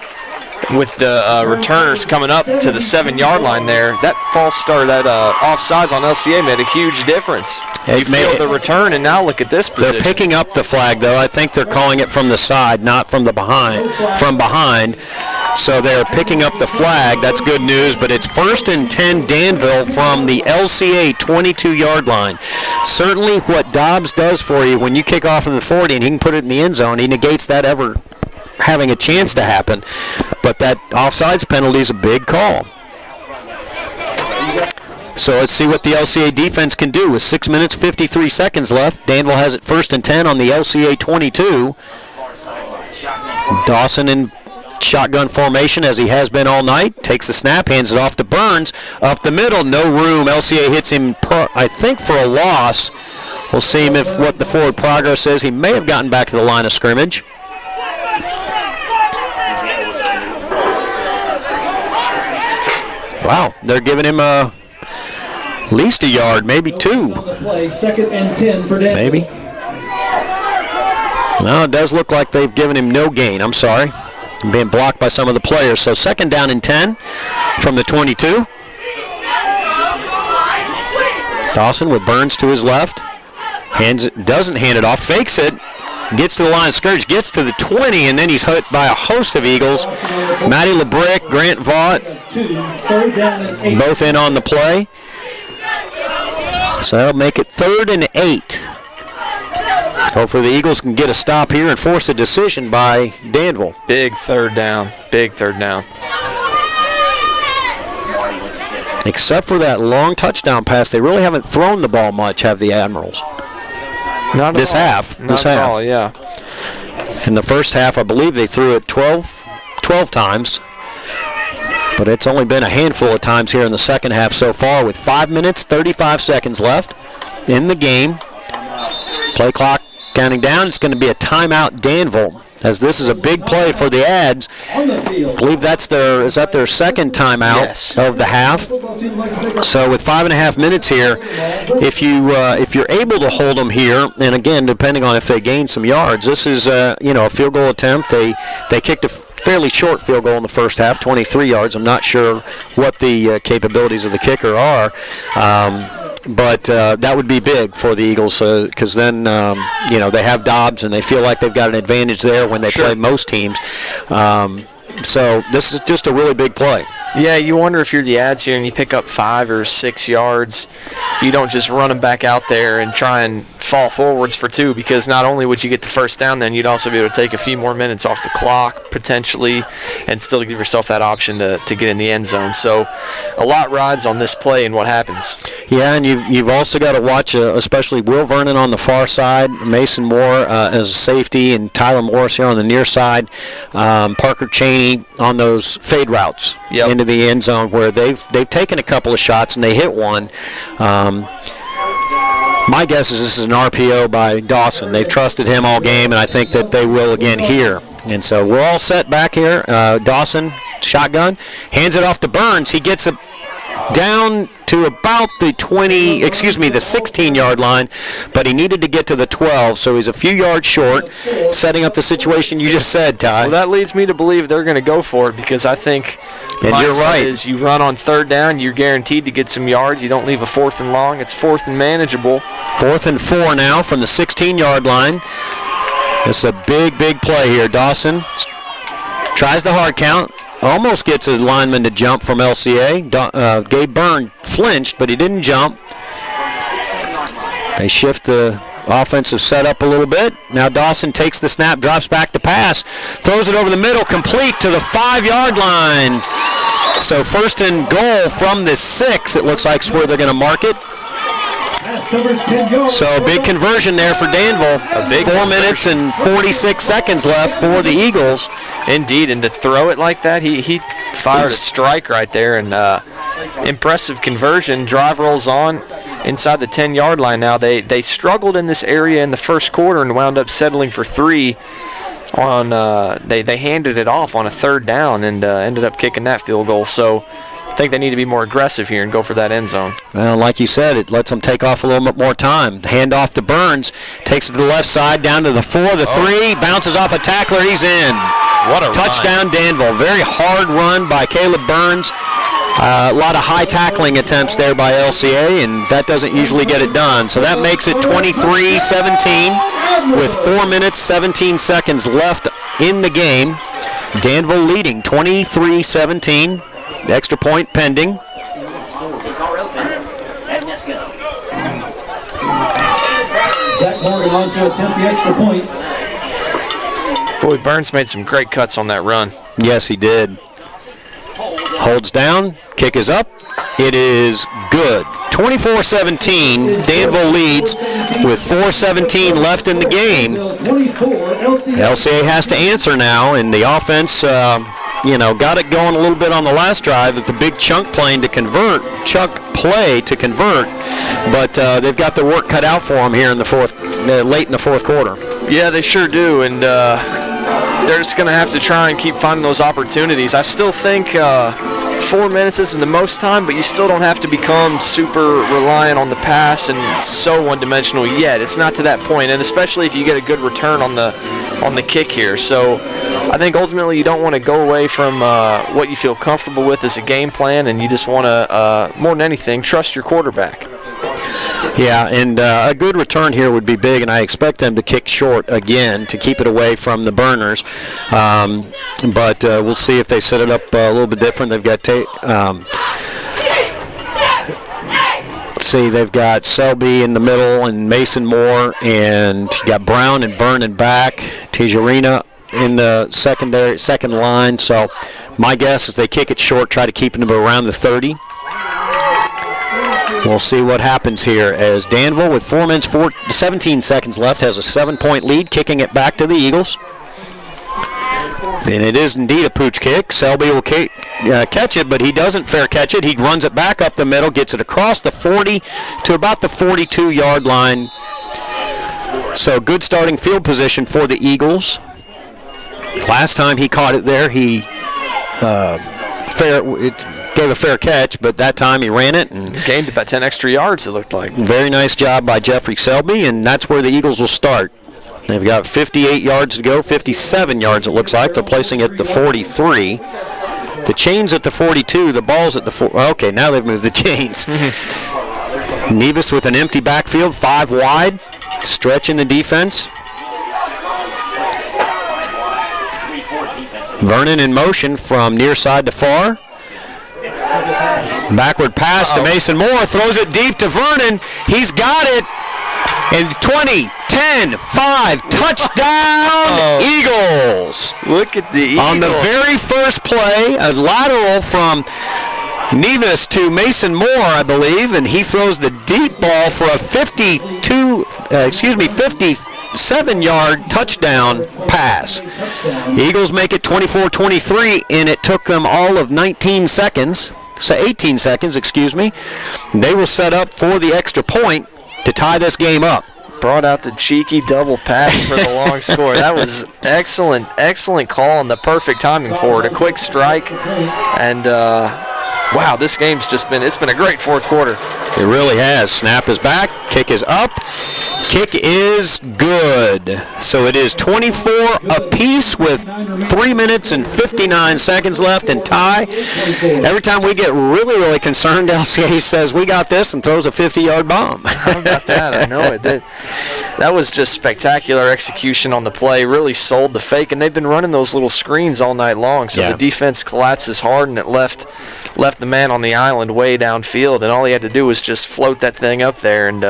with the returners coming up to the 7-yard line there. That false start, that offsides on LCA made a huge difference. You feel the return, and now look at this position. They're picking up the flag, though. I think they're calling it from the side, not from the behind. From behind. So they're picking up the flag. That's good news, but it's 1st and 10 Danville from the LCA 22-yard line. Certainly what Dobbs does for you when you kick off in the 40 and he can put it in the end zone, he negates that ever having a chance to happen. But that offsides penalty is a big call. So let's see what the LCA defense can do with 6 minutes, 53 seconds left. Danville has it 1st and 10 on the LCA 22. Dawson in shotgun formation as he has been all night. Takes the snap, hands it off to Burns. Up the middle, no room. LCA hits him, I think, for a loss. We'll see him if what the forward progress is. He may have gotten back to the line of scrimmage. Wow, they're giving him at least a yard, maybe 2. Play, 2nd and 10 for Danville. Maybe. No, it does look like they've given him no gain. I'm sorry. Being blocked by some of the players. So 2nd down and 10 from the 22. Dawson with Burns to his left. Doesn't hand it off, fakes it. Gets to the line of scrimmage, gets to the 20, and then he's hit by a host of Eagles. Matty LeBrick, Grant Vaught, both in on the play. So that'll make it 3rd and 8. Hopefully the Eagles can get a stop here and force a decision by Danville. Big third down. Except for that long touchdown pass, they really haven't thrown the ball much, have the Admirals. Not this at all. half. Not this at half. all, yeah. In the first half, I believe they threw it 12 times. But it's only been a handful of times here in the second half so far with 5 minutes, 35 seconds left in the game. Play clock counting down. It's going to be a timeout Danville, as this is a big play for the Ads. I believe that's their second timeout of the half. So with 5.5 minutes here, if you're able to hold them here, and again, depending on if they gain some yards, this is a field goal attempt. They kicked a fairly short field goal in the first half, 23 yards. I'm not sure what the capabilities of the kicker are. But that would be big for the Eagles because then, they have Dobbs and they feel like they've got an advantage there when they play most teams. So this is just a really big play. Yeah, you wonder if you're the Ads here and you pick up 5 or 6 yards, if you don't just run them back out there and try and fall forwards for 2, because not only would you get the first down, then you'd also be able to take a few more minutes off the clock potentially and still give yourself that option to get in the end zone. So a lot rides on this play and what happens. Yeah, and you've also got to watch, especially Will Vernon on the far side, Mason Moore as a safety, and Tyler Morris here on the near side, Parker Cheney on those fade routes into the end zone where they've taken a couple of shots and they hit one. My guess is this is an RPO by Dawson. They've trusted him all game, and I think that they will again here. And so we're all set back here. Dawson, shotgun, hands it off to Burns. He gets it down to about the 16-yard line, but he needed to get to the 12, so he's a few yards short, setting up the situation you just said, Ty. Well, that leads me to believe they're going to go for it, because I think the mindset is you run on 3rd down, you're guaranteed to get some yards. You don't leave a 4th and long. It's 4th and manageable. 4th and 4 now from the 16-yard line. This is a big, big play here. Dawson tries the hard count. Almost gets a lineman to jump from LCA. Gabe Byrne flinched, but he didn't jump. They shift the offensive setup a little bit. Now Dawson takes the snap, drops back to pass, throws it over the middle, complete to the 5-yard line. So 1st and goal from the 6, it looks like, is where they're going to mark it. So a big conversion there for Danville. A big 4 minutes and 46 seconds left for the Eagles. Indeed, and to throw it like that, he fired a strike right there, and impressive conversion. Drive rolls on inside the 10-yard line now. They struggled in this area in the first quarter and wound up settling for 3 on they handed it off on a 3rd down and ended up kicking that field goal. So I think they need to be more aggressive here and go for that end zone. Well, like you said, it lets them take off a little bit more time. Hand off to Burns. Takes it to the left side, down to the 4, the 3. Bounces off a tackler. He's in. What a touchdown, Danville. Very hard run by Caleb Burns. A lot of high tackling attempts there by LCA, and that doesn't usually get it done. So that makes it 23-17 with 4 minutes, 17 seconds left in the game. Danville leading 23-17. The extra point pending. Zach Morgan on to attempt the extra point. Boy, Burns made some great cuts on that run. Yes, he did. Holds down. Kick is up. It is good. 24-17. Danville leads with 4:17 left in the game. LCA has to answer now, and the offense, got it going a little bit on the last drive with the big chunk play to convert. But they've got their work cut out for them here in the late in the fourth quarter. Yeah, they sure do, and they're just going to have to try and keep finding those opportunities. I still think 4 minutes isn't the most time, but you still don't have to become super reliant on the pass and so one-dimensional yet. It's not to that point, and especially if you get a good return on the kick here. So I think ultimately you don't want to go away from what you feel comfortable with as a game plan, and you just want to, more than anything, trust your quarterback. Yeah, and a good return here would be big, and I expect them to kick short again to keep it away from the Burners. But we'll see if they set it up a little bit different. They've got they've got Selby in the middle and Mason Moore, and you got Brown and Vernon back. Tejerina in the second line. So my guess is they kick it short, try to keep them around the 30. We'll see what happens here as Danville, with 4 minutes, 17 seconds left, has a 7-point lead, kicking it back to the Eagles. And it is indeed a pooch kick. Selby will catch it, but he doesn't fair catch it. He runs it back up the middle, gets it across the 40 to about the 42-yard line. So good starting field position for the Eagles. Last time he caught it there, he gave a fair catch, but that time he ran it and gained about 10 extra yards, it looked like. Very nice job by Jeffrey Selby, and that's where the Eagles will start. They've got 58 yards to go, 57 yards it looks like. They're placing it at the 43. The chain's at the 42, the ball's at the 4. Okay, now they've moved the chains. Nevis with an empty backfield, 5 wide, stretching the defense. Vernon in motion from near side to far. Backward pass to Mason Moore, throws it deep to Vernon. He's got it. And 20, 10, 5, touchdown Eagles. Look at the Eagles. On the very first play, a lateral from Nevis to Mason Moore, I believe, and he throws the deep ball for a 57-yard touchdown pass. The Eagles make it 24-23, and it took them all of 18 seconds. They will set up for the extra point to tie this game up. Brought out the cheeky double pass for the long score. That was excellent call and the perfect timing for it. A quick strike, and wow, this game's it's been a great fourth quarter. It really has. Snap is back, kick is up, kick is good. So it is 24 apiece with 3 minutes and 59 seconds left and tie. Every time we get really concerned, LCA says we got this and throws a 50-yard bomb. How about that? I know it. That was just spectacular execution on the play. Really sold the fake, and they've been running those little screens all night long. So the defense collapses hard, and it left the man on the island way downfield, and all he had to do was just float that thing up there, and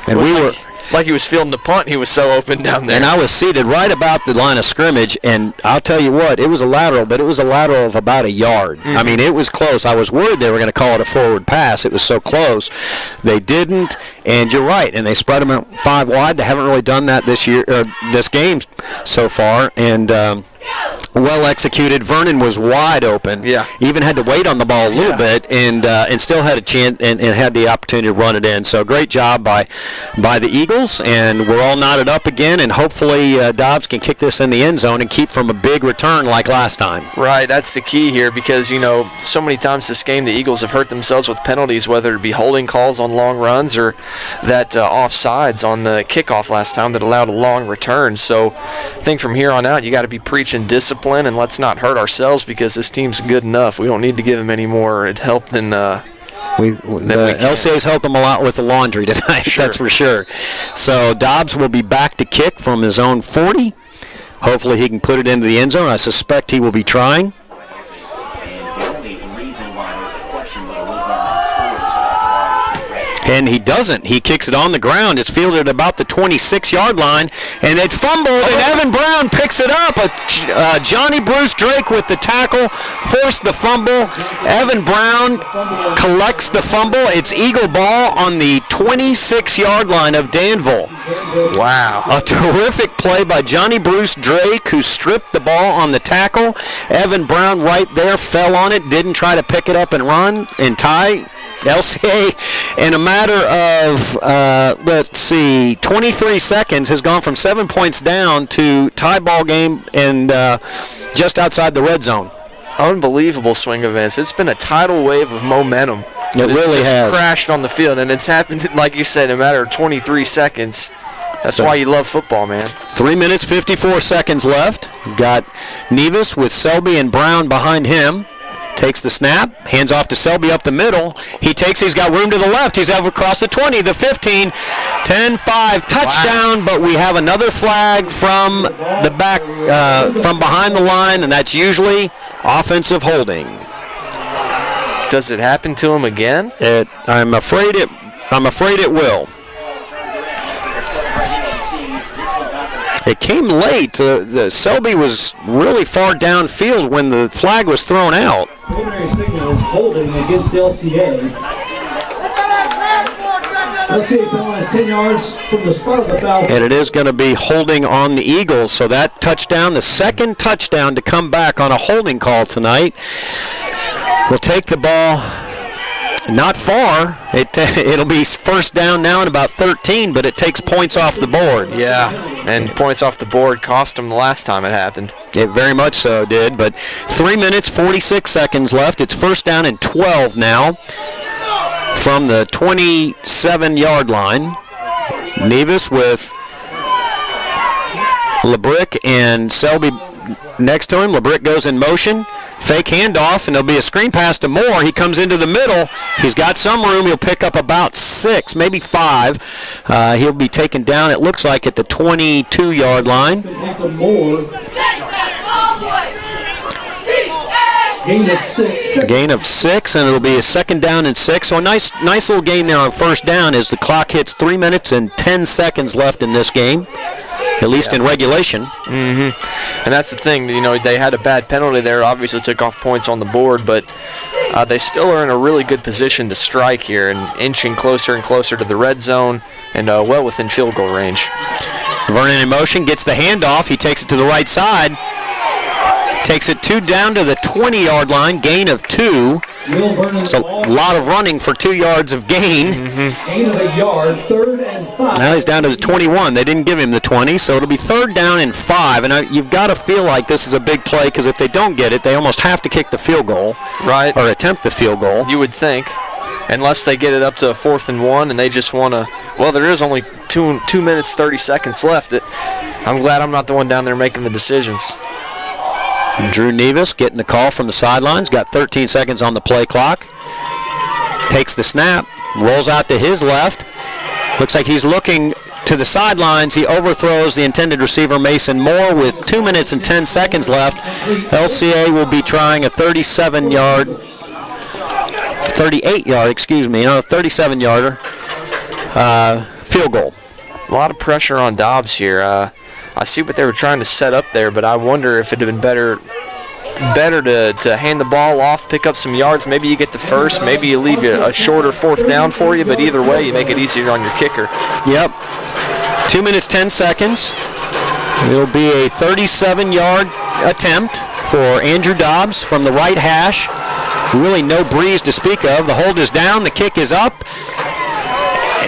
we were like he was fielding the punt. He was so open down there. And I was seated right about the line of scrimmage, and I'll tell you what, it was a lateral, but it was a lateral of about a yard. Mm-hmm. I mean, it was close. I was worried they were going to call it a forward pass. It was so close. They didn't, and you're right, and they spread them out 5 wide. They haven't really done that this year, or this game so far, and well executed. Vernon was wide open. Yeah. Even had to wait on the ball a little bit, and still had a chance and had the opportunity to run it in. So great job by the Eagles, and we're all knotted up again, and hopefully Dobbs can kick this in the end zone and keep from a big return like last time. Right, that's the key here because, so many times this game the Eagles have hurt themselves with penalties, whether it be holding calls on long runs or that offsides on the kickoff last time that allowed a long return. So I think from here on out you got to be preaching discipline, and let's not hurt ourselves because this team's good enough. We don't need to give them any more help than the LCA's helped them a lot with the laundry tonight, sure. That's for sure. So Dobbs will be back to kick from his own 40. Hopefully he can put it into the end zone. I suspect he will be trying. And he doesn't. He kicks it on the ground. It's fielded about the 26-yard line, and it fumbled, and Evan Brown picks it up. Johnny Bruce Drake with the tackle forced the fumble. Evan Brown collects the fumble. It's Eagle ball on the 26-yard line of Danville. Wow. A terrific play by Johnny Bruce Drake, who stripped the ball on the tackle. Evan Brown right there fell on it, didn't try to pick it up and run and tie. LCA, in a matter of, 23 seconds, has gone from 7 points down to tie ball game and just outside the red zone. Unbelievable swing events. It's been a tidal wave of momentum. It really has. Crashed on the field, and it's happened, like you said, in a matter of 23 seconds. That's why you love football, man. 3 minutes, 54 seconds left. Got Nevis with Selby and Brown behind him. Takes the snap, hands off to Selby up the middle. He's got room to the left. He's over across the 20, the 15, 10-5, touchdown, wow. But we have another flag from the back, from behind the line, and that's usually offensive holding. Does it happen to him again? I'm afraid it will. It came late. Selby was really far downfield when the flag was thrown out. Preliminary signal is holding against LCA. LCA penalized 10 yards from the spot of the foul. And it is going to be holding on the Eagles. So that touchdown, the second touchdown to come back on a holding call tonight, will take the ball not far. It'll be first down now in about 13, but it takes points off the board. Yeah, and points off the board cost them the last time it happened. It very much so did, but 3 minutes, 46 seconds left. It's first down and 12 now from the 27-yard line. Nevis with LeBrick and Selby next to him. LeBrick goes in motion. Fake handoff, and there'll be a screen pass to Moore. He comes into the middle. He's got some room. He'll pick up about 6, maybe 5. He'll be taken down, it looks like, at the 22-yard line. Gain of 6, and it'll be a second down and 6. So a nice little gain there on first down as the clock hits 3 minutes and 10 seconds left in this game. At least in regulation. Mm-hmm. And that's the thing, they had a bad penalty there, obviously took off points on the board, but they still are in a really good position to strike here and inching closer and closer to the red zone and well within field goal range. Vernon in motion, gets the handoff, he takes it to the right side, takes it down to the 20-yard line, gain of 2. It's a lot of running for 2 yards of gain. Mm-hmm. Gain of a yard, 3rd and 5. Now he's down to the 21. They didn't give him the 20, so it'll be 3rd down and 5. And you've got to feel like this is a big play because if they don't get it, they almost have to kick the field goal. Right. Or attempt the field goal. You would think. Unless they get it up to a 4th and 1 and they just want to, well, there is only 2 minutes, 30 seconds left. I'm glad I'm not the one down there making the decisions. Drew Nevis getting the call from the sidelines. Got 13 seconds on the play clock. Takes the snap. Rolls out to his left. Looks like he's looking to the sidelines. He overthrows the intended receiver, Mason Moore, with 2 minutes and 10 seconds left. LCA will be trying a 37-yarder. field goal. A lot of pressure on Dobbs here. I see what they were trying to set up there, but I wonder if it would have been better to hand the ball off, pick up some yards. Maybe you get the first, maybe you leave a shorter 4th down for you, but either way, you make it easier on your kicker. Yep. 2 minutes, 10 seconds. It'll be a 37-yard attempt for Andrew Dobbs from the right hash. Really no breeze to speak of. The hold is down, the kick is up,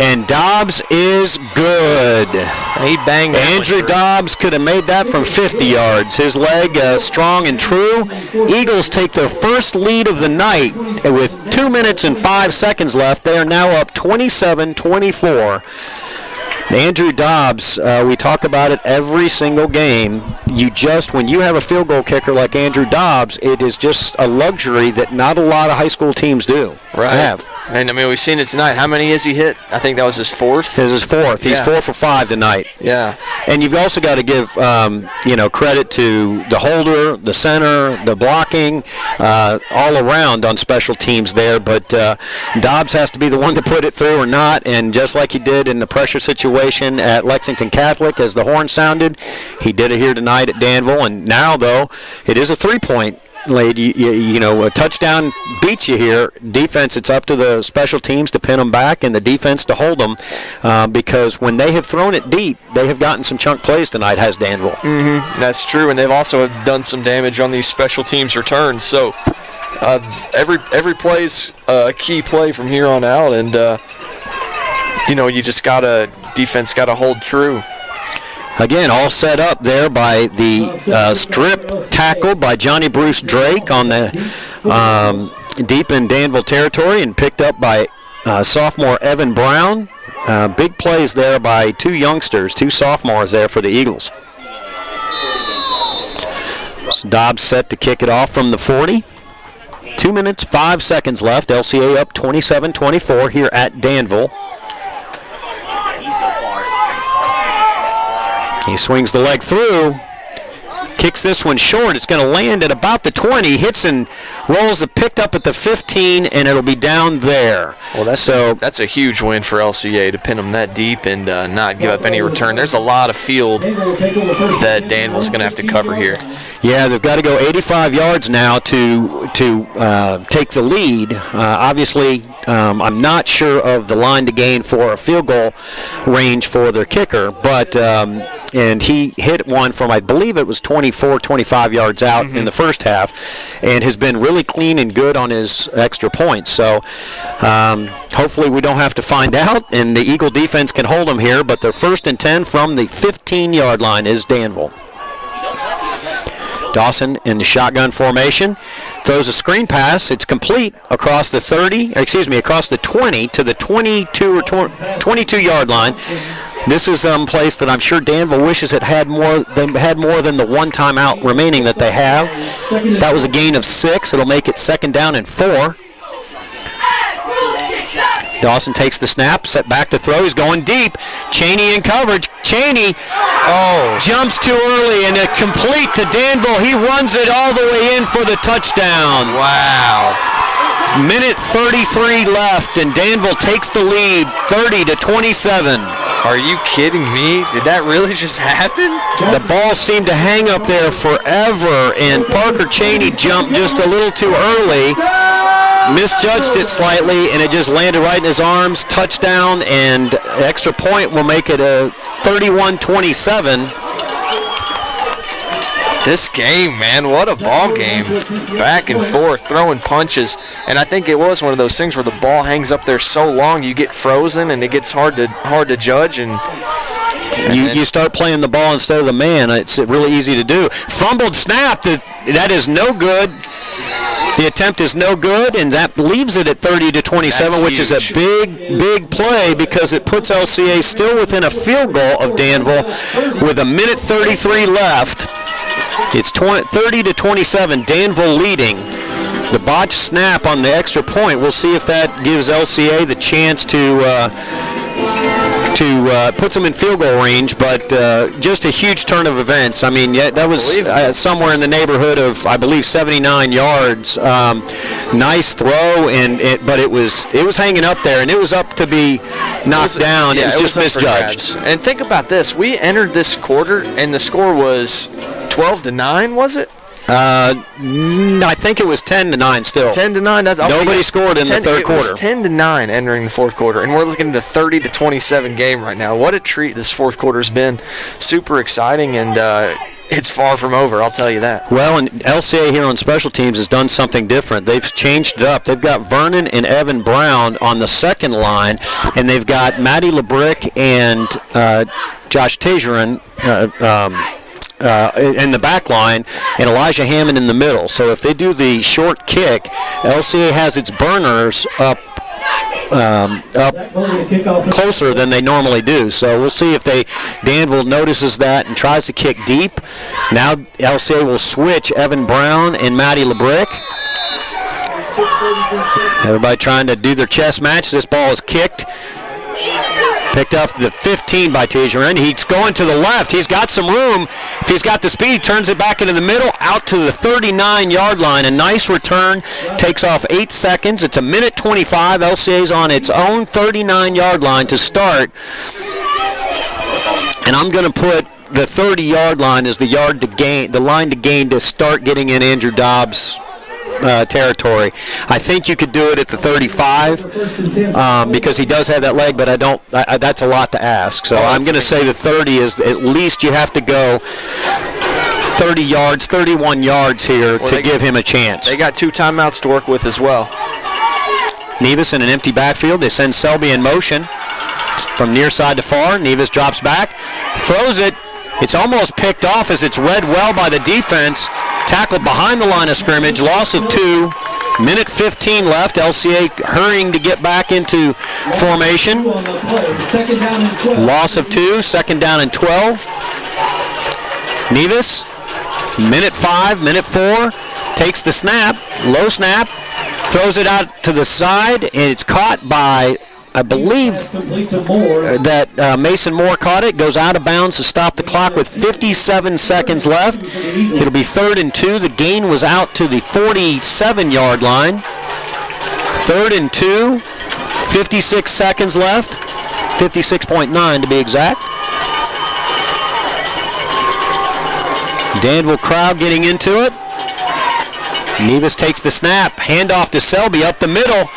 and Dobbs is good. He banged that Andrew Dobbs could have made that from 50 yards. His leg strong and true. Eagles take their first lead of the night with 2 minutes and 5 seconds left. They are now up 27-24. Andrew Dobbs, we talk about it every single game. When you have a field goal kicker like Andrew Dobbs, it is just a luxury that not a lot of high school teams do. Have. And, I mean, we've seen it tonight. How many has he hit? I think that was his fourth. This is his fourth. He's 4 for 5 tonight. Yeah. And you've also got to give, credit to the holder, the center, the blocking, all around on special teams there. But Dobbs has to be the one to put it through or not. And just like he did in the pressure situation at Lexington Catholic as the horn sounded, he did it here tonight at Danville. And now, though, it is a 3-point lead. A touchdown beats you here. Defense, it's up to the special teams to pin them back and the defense to hold them because when they have thrown it deep, they have gotten some chunk plays tonight, has Danville. Mm-hmm. That's true, and they've also done some damage on these special teams returns. So every play's a key play from here on out, and you just defense got to hold true. Again, all set up there by the strip tackle by Johnny Bruce Drake on the deep in Danville territory and picked up by sophomore Evan Brown. Big plays there by two sophomores there for the Eagles. So Dobbs set to kick it off from the 40. 2 minutes, 5 seconds left. LCA up 27-24 here at Danville. He swings the leg through, kicks this one short. It's going to land at about the 20, hits and rolls it, picked up at the 15, and it'll be down there. Well, that's a huge win for LCA to pin them that deep and not give up any return. There's a lot of field that Danville's going to have to cover here. Yeah, they've got to go 85 yards now to take the lead. Obviously, I'm not sure of the line to gain for a field goal range for their kicker, but and he hit one from, I believe it was 24, 25 yards out in the first half, and has been really clean and good on his extra points. So hopefully we don't have to find out, and the Eagle defense can hold them here, but their 1st and 10 from the 15-yard line is Danville. Dawson in the shotgun formation throws a screen pass. It's complete across the 20 to the 22 or 22-yard line. This is a place that I'm sure Danville wishes it had more. They had more than the one timeout remaining that they have. That was a gain of 6. It'll make it 2nd down and 4. Dawson takes the snap, set back to throw. He's going deep. Cheney in coverage. Cheney jumps too early, and it complete to Danville. He runs it all the way in for the touchdown. Wow. Minute 33 left, and Danville takes the lead, 30-27. Are you kidding me? Did that really just happen? The ball seemed to hang up there forever, and Parker Cheney jumped just a little too early. Misjudged it slightly, and it just landed right in his arms. Touchdown, and extra point will make it a 31-27. This game, man, what a ball game. Back and forth, throwing punches. And I think it was one of those things where the ball hangs up there so long you get frozen and it gets hard to judge. And you start playing the ball instead of the man. It's really easy to do. Fumbled snap, that is no good. The attempt is no good, and that leaves it at 30-27, which is a big play because it puts LCA still within a field goal of Danville with a minute 33 left. It's 30-27, Danville leading. The botched snap on the extra point, we'll see if that gives LCA the chance to put them in field goal range, but just a huge turn of events. I mean, that was somewhere in the neighborhood of, I believe, 79 yards. Nice throw, but it was hanging up there, and it was up to be knocked down. It was just misjudged. And think about this: we entered this quarter, and the score was 12-9, was it? I think it was 10-9 still. 10-9. That's nobody scored in the third quarter. It was 10-9 entering the fourth quarter, and we're looking at a 30-27 game right now. What a treat this fourth quarter's been. Super exciting, and it's far from over, I'll tell you that. Well, and LCA here on special teams has done something different. They've changed it up. They've got Vernon and Evan Brown on the second line, and they've got Matty LeBrick and Josh Tejeran in the back line, and Elijah Hammond in the middle. So if they do the short kick, LCA has its burners up closer than they normally do. So we'll see if Danville notices that and tries to kick deep. Now LCA will switch Evan Brown and Matty LeBrick. Everybody trying to do their chess match. This ball is kicked. Picked up the 15 by Tejeran. He's going to the left. He's got some room. If he's got the speed, he turns it back into the middle, out to the 39-yard line. A nice return. Takes off 8 seconds. It's a minute 25. LCA's on its own 39-yard line to start. And I'm going to put the 30-yard line as the line to gain to start getting in Andrew Dobbs' territory. I think you could do it at the 35 because he does have that leg, but that's a lot to ask. So I'm going to say the 30 is at least you have to go 30 yards, 31 yards here to give him a chance. They got 2 timeouts to work with as well. Nevis in an empty backfield. They send Selby in motion from near side to far. Nevis drops back, throws it. It's almost picked off as it's read well by the defense. Tackled behind the line of scrimmage. Loss of 2. Minute 15 left. LCA hurrying to get back into formation. Loss of 2. Second down and 12. Nevis. Minute 5. Minute 4. Takes the snap. Low snap. Throws it out to the side. And it's caught by, I believe that Mason Moore caught it. Goes out of bounds to stop the clock with 57 seconds left. It'll be 3rd and 2. The gain was out to the 47-yard line. 3rd and 2. 56 seconds left. 56.9 to be exact. Danville crowd getting into it. Nevis takes the snap. Handoff to Selby up the middle.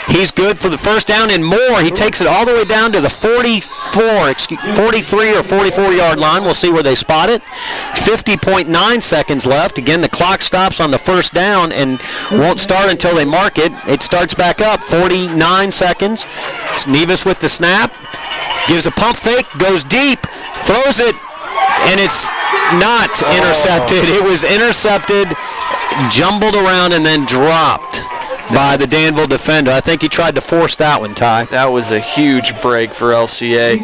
He's good for the first down and more. He takes it all the way down to the 43 or 44-yard line. We'll see where they spot it. 50.9 seconds left. Again, the clock stops on the first down and won't start until they mark it. It starts back up. 49 seconds. It's Nevis with the snap. Gives a pump fake. Goes deep. Throws it. And it's not intercepted. It was intercepted, jumbled around, and then dropped by the Danville defender. I think he tried to force that one, Ty. That was a huge break for LCA.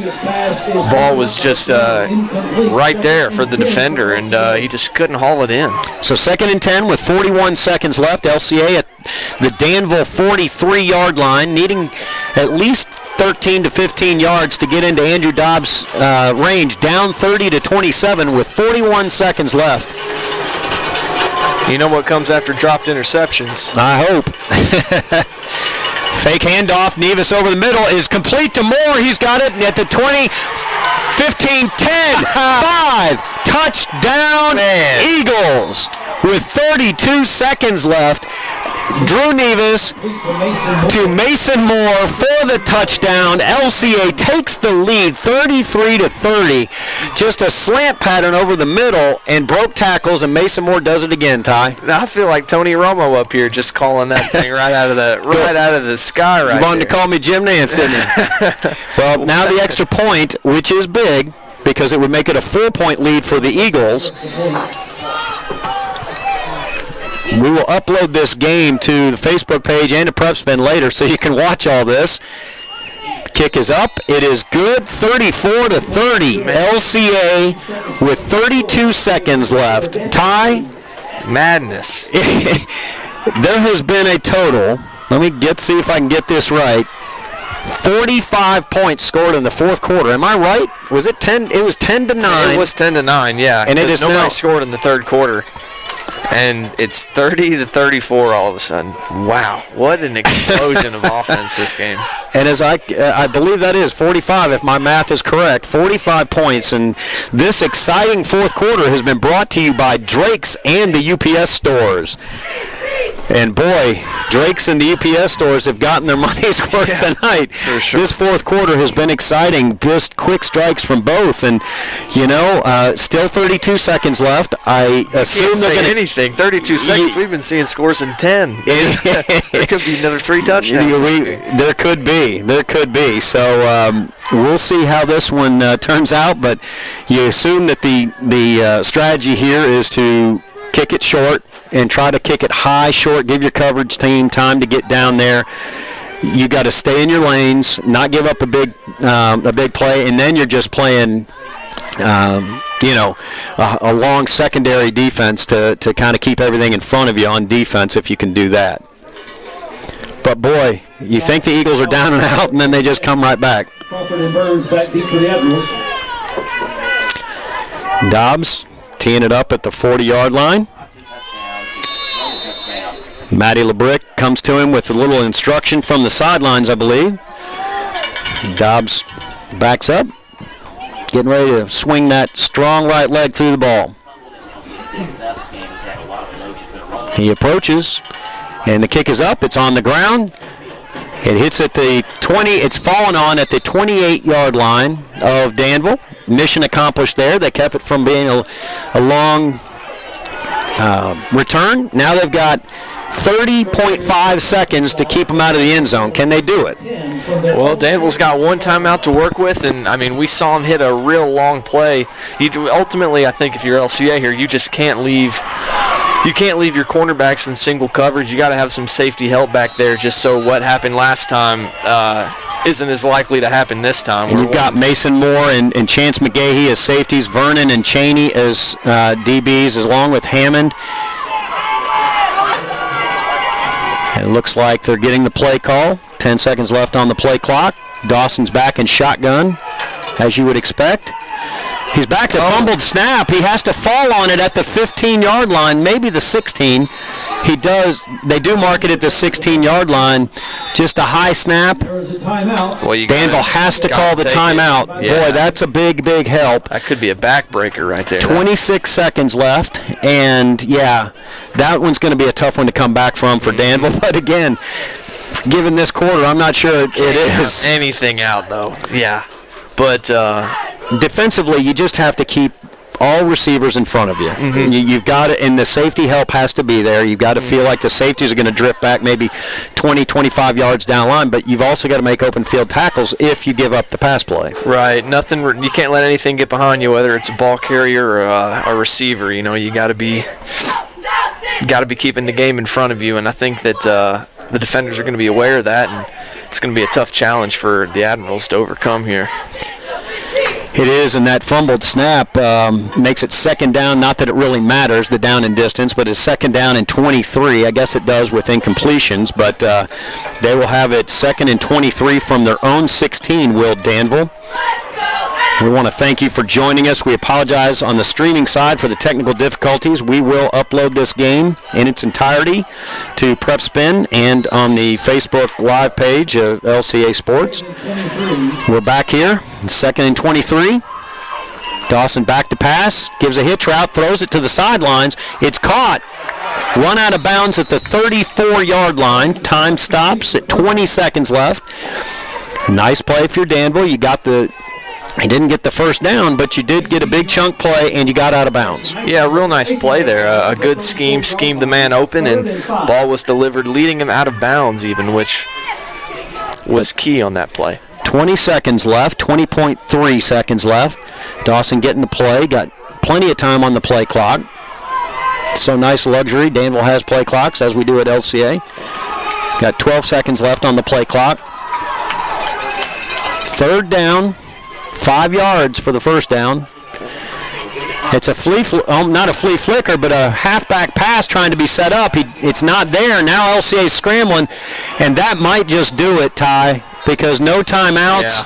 Ball was just right there for the defender, and he just couldn't haul it in. So 2nd and 10 with 41 seconds left. LCA at the Danville 43-yard line, needing at least 13 to 15 yards to get into Andrew Dobbs' range. Down 30-27 with 41 seconds left. You know what comes after dropped interceptions. I hope. Fake handoff. Nevis over the middle is complete to Moore. He's got it at the 20, 15, 10, 5. Touchdown, Man. Eagles. With 32 seconds left. Drew Nevis to Mason Moore for the touchdown. LCA takes the lead 33-30. Just a slant pattern over the middle and broke tackles, and Mason Moore does it again, Ty. I feel like Tony Romo up here just calling that thing right out of the sky right You wanted to call me Jim Nance, didn't you? Well, now the extra point, which is big because it would make it a 4-point lead for the Eagles. We will upload this game to the Facebook page and to PrepSpin later so you can watch all this. Kick is up. It is good. 34-30. LCA with 32 seconds left. Ty? Madness. There has been a total. Let me see if I can get this right. 45 points scored in the fourth quarter. Am I right? Was it 10? It was 10-9. It was 10-9, yeah. And it is nobody now scored in the third quarter. And it's 30-34 all of a sudden. Wow, what an explosion of offense this game. And as I believe that is 45, if my math is correct, 45 points. And this exciting fourth quarter has been brought to you by Drake's and the UPS stores. And boy, Drake's and the UPS stores have gotten their money's worth tonight. For sure. This fourth quarter has been exciting. Just quick strikes from both. And, still 32 seconds left. I assume they're going to anything. 32 seconds. We've been seeing scores in 10. There could be another 3 touchdowns. There could be. There could be. So we'll see how this one turns out. But you assume that the strategy here is to kick it short and try to kick it high, short, give your coverage team time to get down there. You got to stay in your lanes, not give up a big play, and then you're just playing, a long secondary defense to kind of keep everything in front of you on defense if you can do that. But boy, you think the Eagles are down and out, and then they just come right back. Crawford and Burns back deep for the Admirals. Dobbs teeing it up at the 40-yard line. Matty LeBrick comes to him with a little instruction from the sidelines, I believe. Dobbs backs up, getting ready to swing that strong right leg through the ball. He approaches, and the kick is up. It's on the ground. It hits at the 20. It's fallen on at the 28-yard line of Danville. Mission accomplished there. They kept it from being a long return. Now they've got 30.5 seconds to keep them out of the end zone. Can they do it? Well, Danville's got one timeout to work with, and, we saw him hit a real long play. Ultimately, I think if you're LCA here, you just can't leave your cornerbacks in single coverage. You got to have some safety help back there just so what happened last time isn't as likely to happen this time. And you've got Mason Moore and Chance McGahee as safeties, Vernon and Cheney as DBs, along with Hammond. It looks like they're getting the play call. 10 seconds left on the play clock. Dawson's back in shotgun, as you would expect. He's back to fumbled snap. He has to fall on it at the 15-yard line, maybe the 16. He does. They do mark it at the 16-yard line. Just a high snap. There's a timeout. Well, Danville has to call the timeout. Yeah. Boy, that's a big, big help. That could be a backbreaker right there. 26 seconds left, and that one's going to be a tough one to come back from for Danville. But again, given this quarter, I'm not sure it is. Anything out, though. Yeah. But defensively, you just have to keep all receivers in front of you. Mm-hmm. You've got to, and the safety help has to be there. You've got to feel like the safeties are going to drift back maybe 20, 25 yards down the line, but you've also got to make open field tackles if you give up the pass play. Right. You can't let anything get behind you, whether it's a ball carrier or a receiver. You got to be keeping the game in front of you, and I think that the defenders are going to be aware of that, and it's going to be a tough challenge for the Admirals to overcome here. It is, and that fumbled snap makes it second down. Not that it really matters, the down and distance, but it's second down and 23. I guess it does with incompletions, but they will have it second and 23 from their own 16, Will Danville. We want to thank you for joining us. We apologize on the streaming side for the technical difficulties. We will upload this game in its entirety to PrepSpin and on the Facebook Live page of LCA Sports. We're back here, second and 23. Dawson back to pass, gives a hitch route, throws it to the sidelines. It's caught. Run out of bounds at the 34-yard line. Time stops at 20 seconds left. Nice play for Danville. You didn't get the first down, but you did get a big chunk play, and you got out of bounds. Yeah, real nice play there. A good scheme, schemed the man open, and ball was delivered, leading him out of bounds even, which was key on that play. 20 seconds left, 20.3 seconds left. Dawson getting the play, got plenty of time on the play clock. So nice luxury. Danville has play clocks, as we do at LCA. Got 12 seconds left on the play clock. Third down. 5 yards for the first down. It's a not a flea flicker, but a halfback pass trying to be set up. It's not there. Now LCA's scrambling, and that might just do it, Ty, because no timeouts.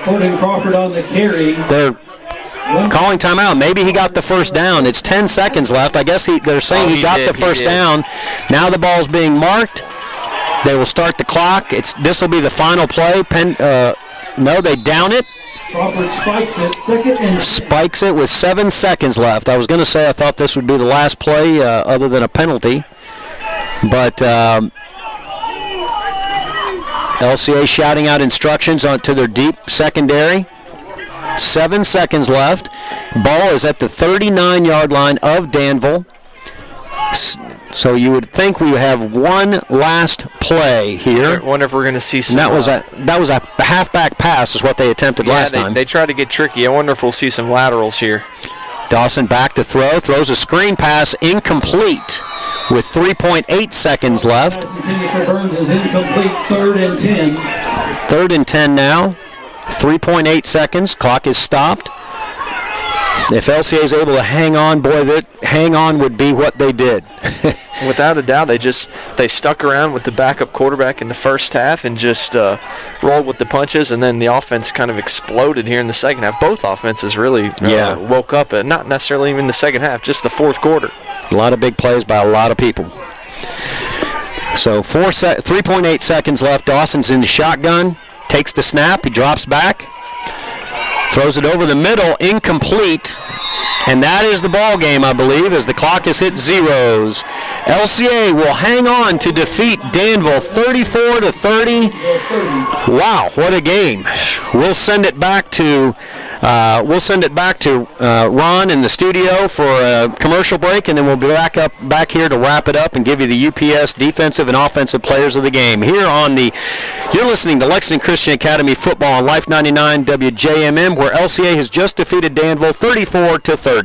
Holding Crawford on the carry. calling timeout. Maybe he got the first down. It's 10 seconds left. I guess they're saying he got the first down. Now the ball's being marked. They will start the clock. This will be the final play. No, they down it. Crawford spikes it, second and 10. Spikes it with 7 seconds left. I was going to say I thought this would be the last play other than a penalty. But LCA shouting out instructions to their deep secondary. 7 seconds left. Ball is at the 39-yard line of Danville. So you would think we have one last play here. I wonder if we're going to see some. That was a halfback pass is what they attempted last time. They tried to get tricky. I wonder if we'll see some laterals here. Dawson back to throw. Throws a screen pass incomplete with 3.8 seconds left. Pass intended for Burns is incomplete, 3rd and 10. 3rd and 10 now. 3.8 seconds. Clock is stopped. If LCA is able to hang on, boy, that hang on would be what they did. Without a doubt, they stuck around with the backup quarterback in the first half and just rolled with the punches, and then the offense kind of exploded here in the second half. Both offenses really woke up, not necessarily even the second half, just the fourth quarter. A lot of big plays by a lot of people. So 3.8 seconds left. Dawson's in the shotgun, takes the snap, he drops back. Throws it over the middle, incomplete. And that is the ball game, I believe, as the clock has hit zeros. LCA will hang on to defeat Danville 34-30. Wow, what a game! We'll send it back to Ron in the studio for a commercial break, and then we'll be back here to wrap it up and give you the UPS defensive and offensive players of the game. You're listening to Lexington Christian Academy football on Life 99 WJMM, where LCA has just defeated Danville 34-30.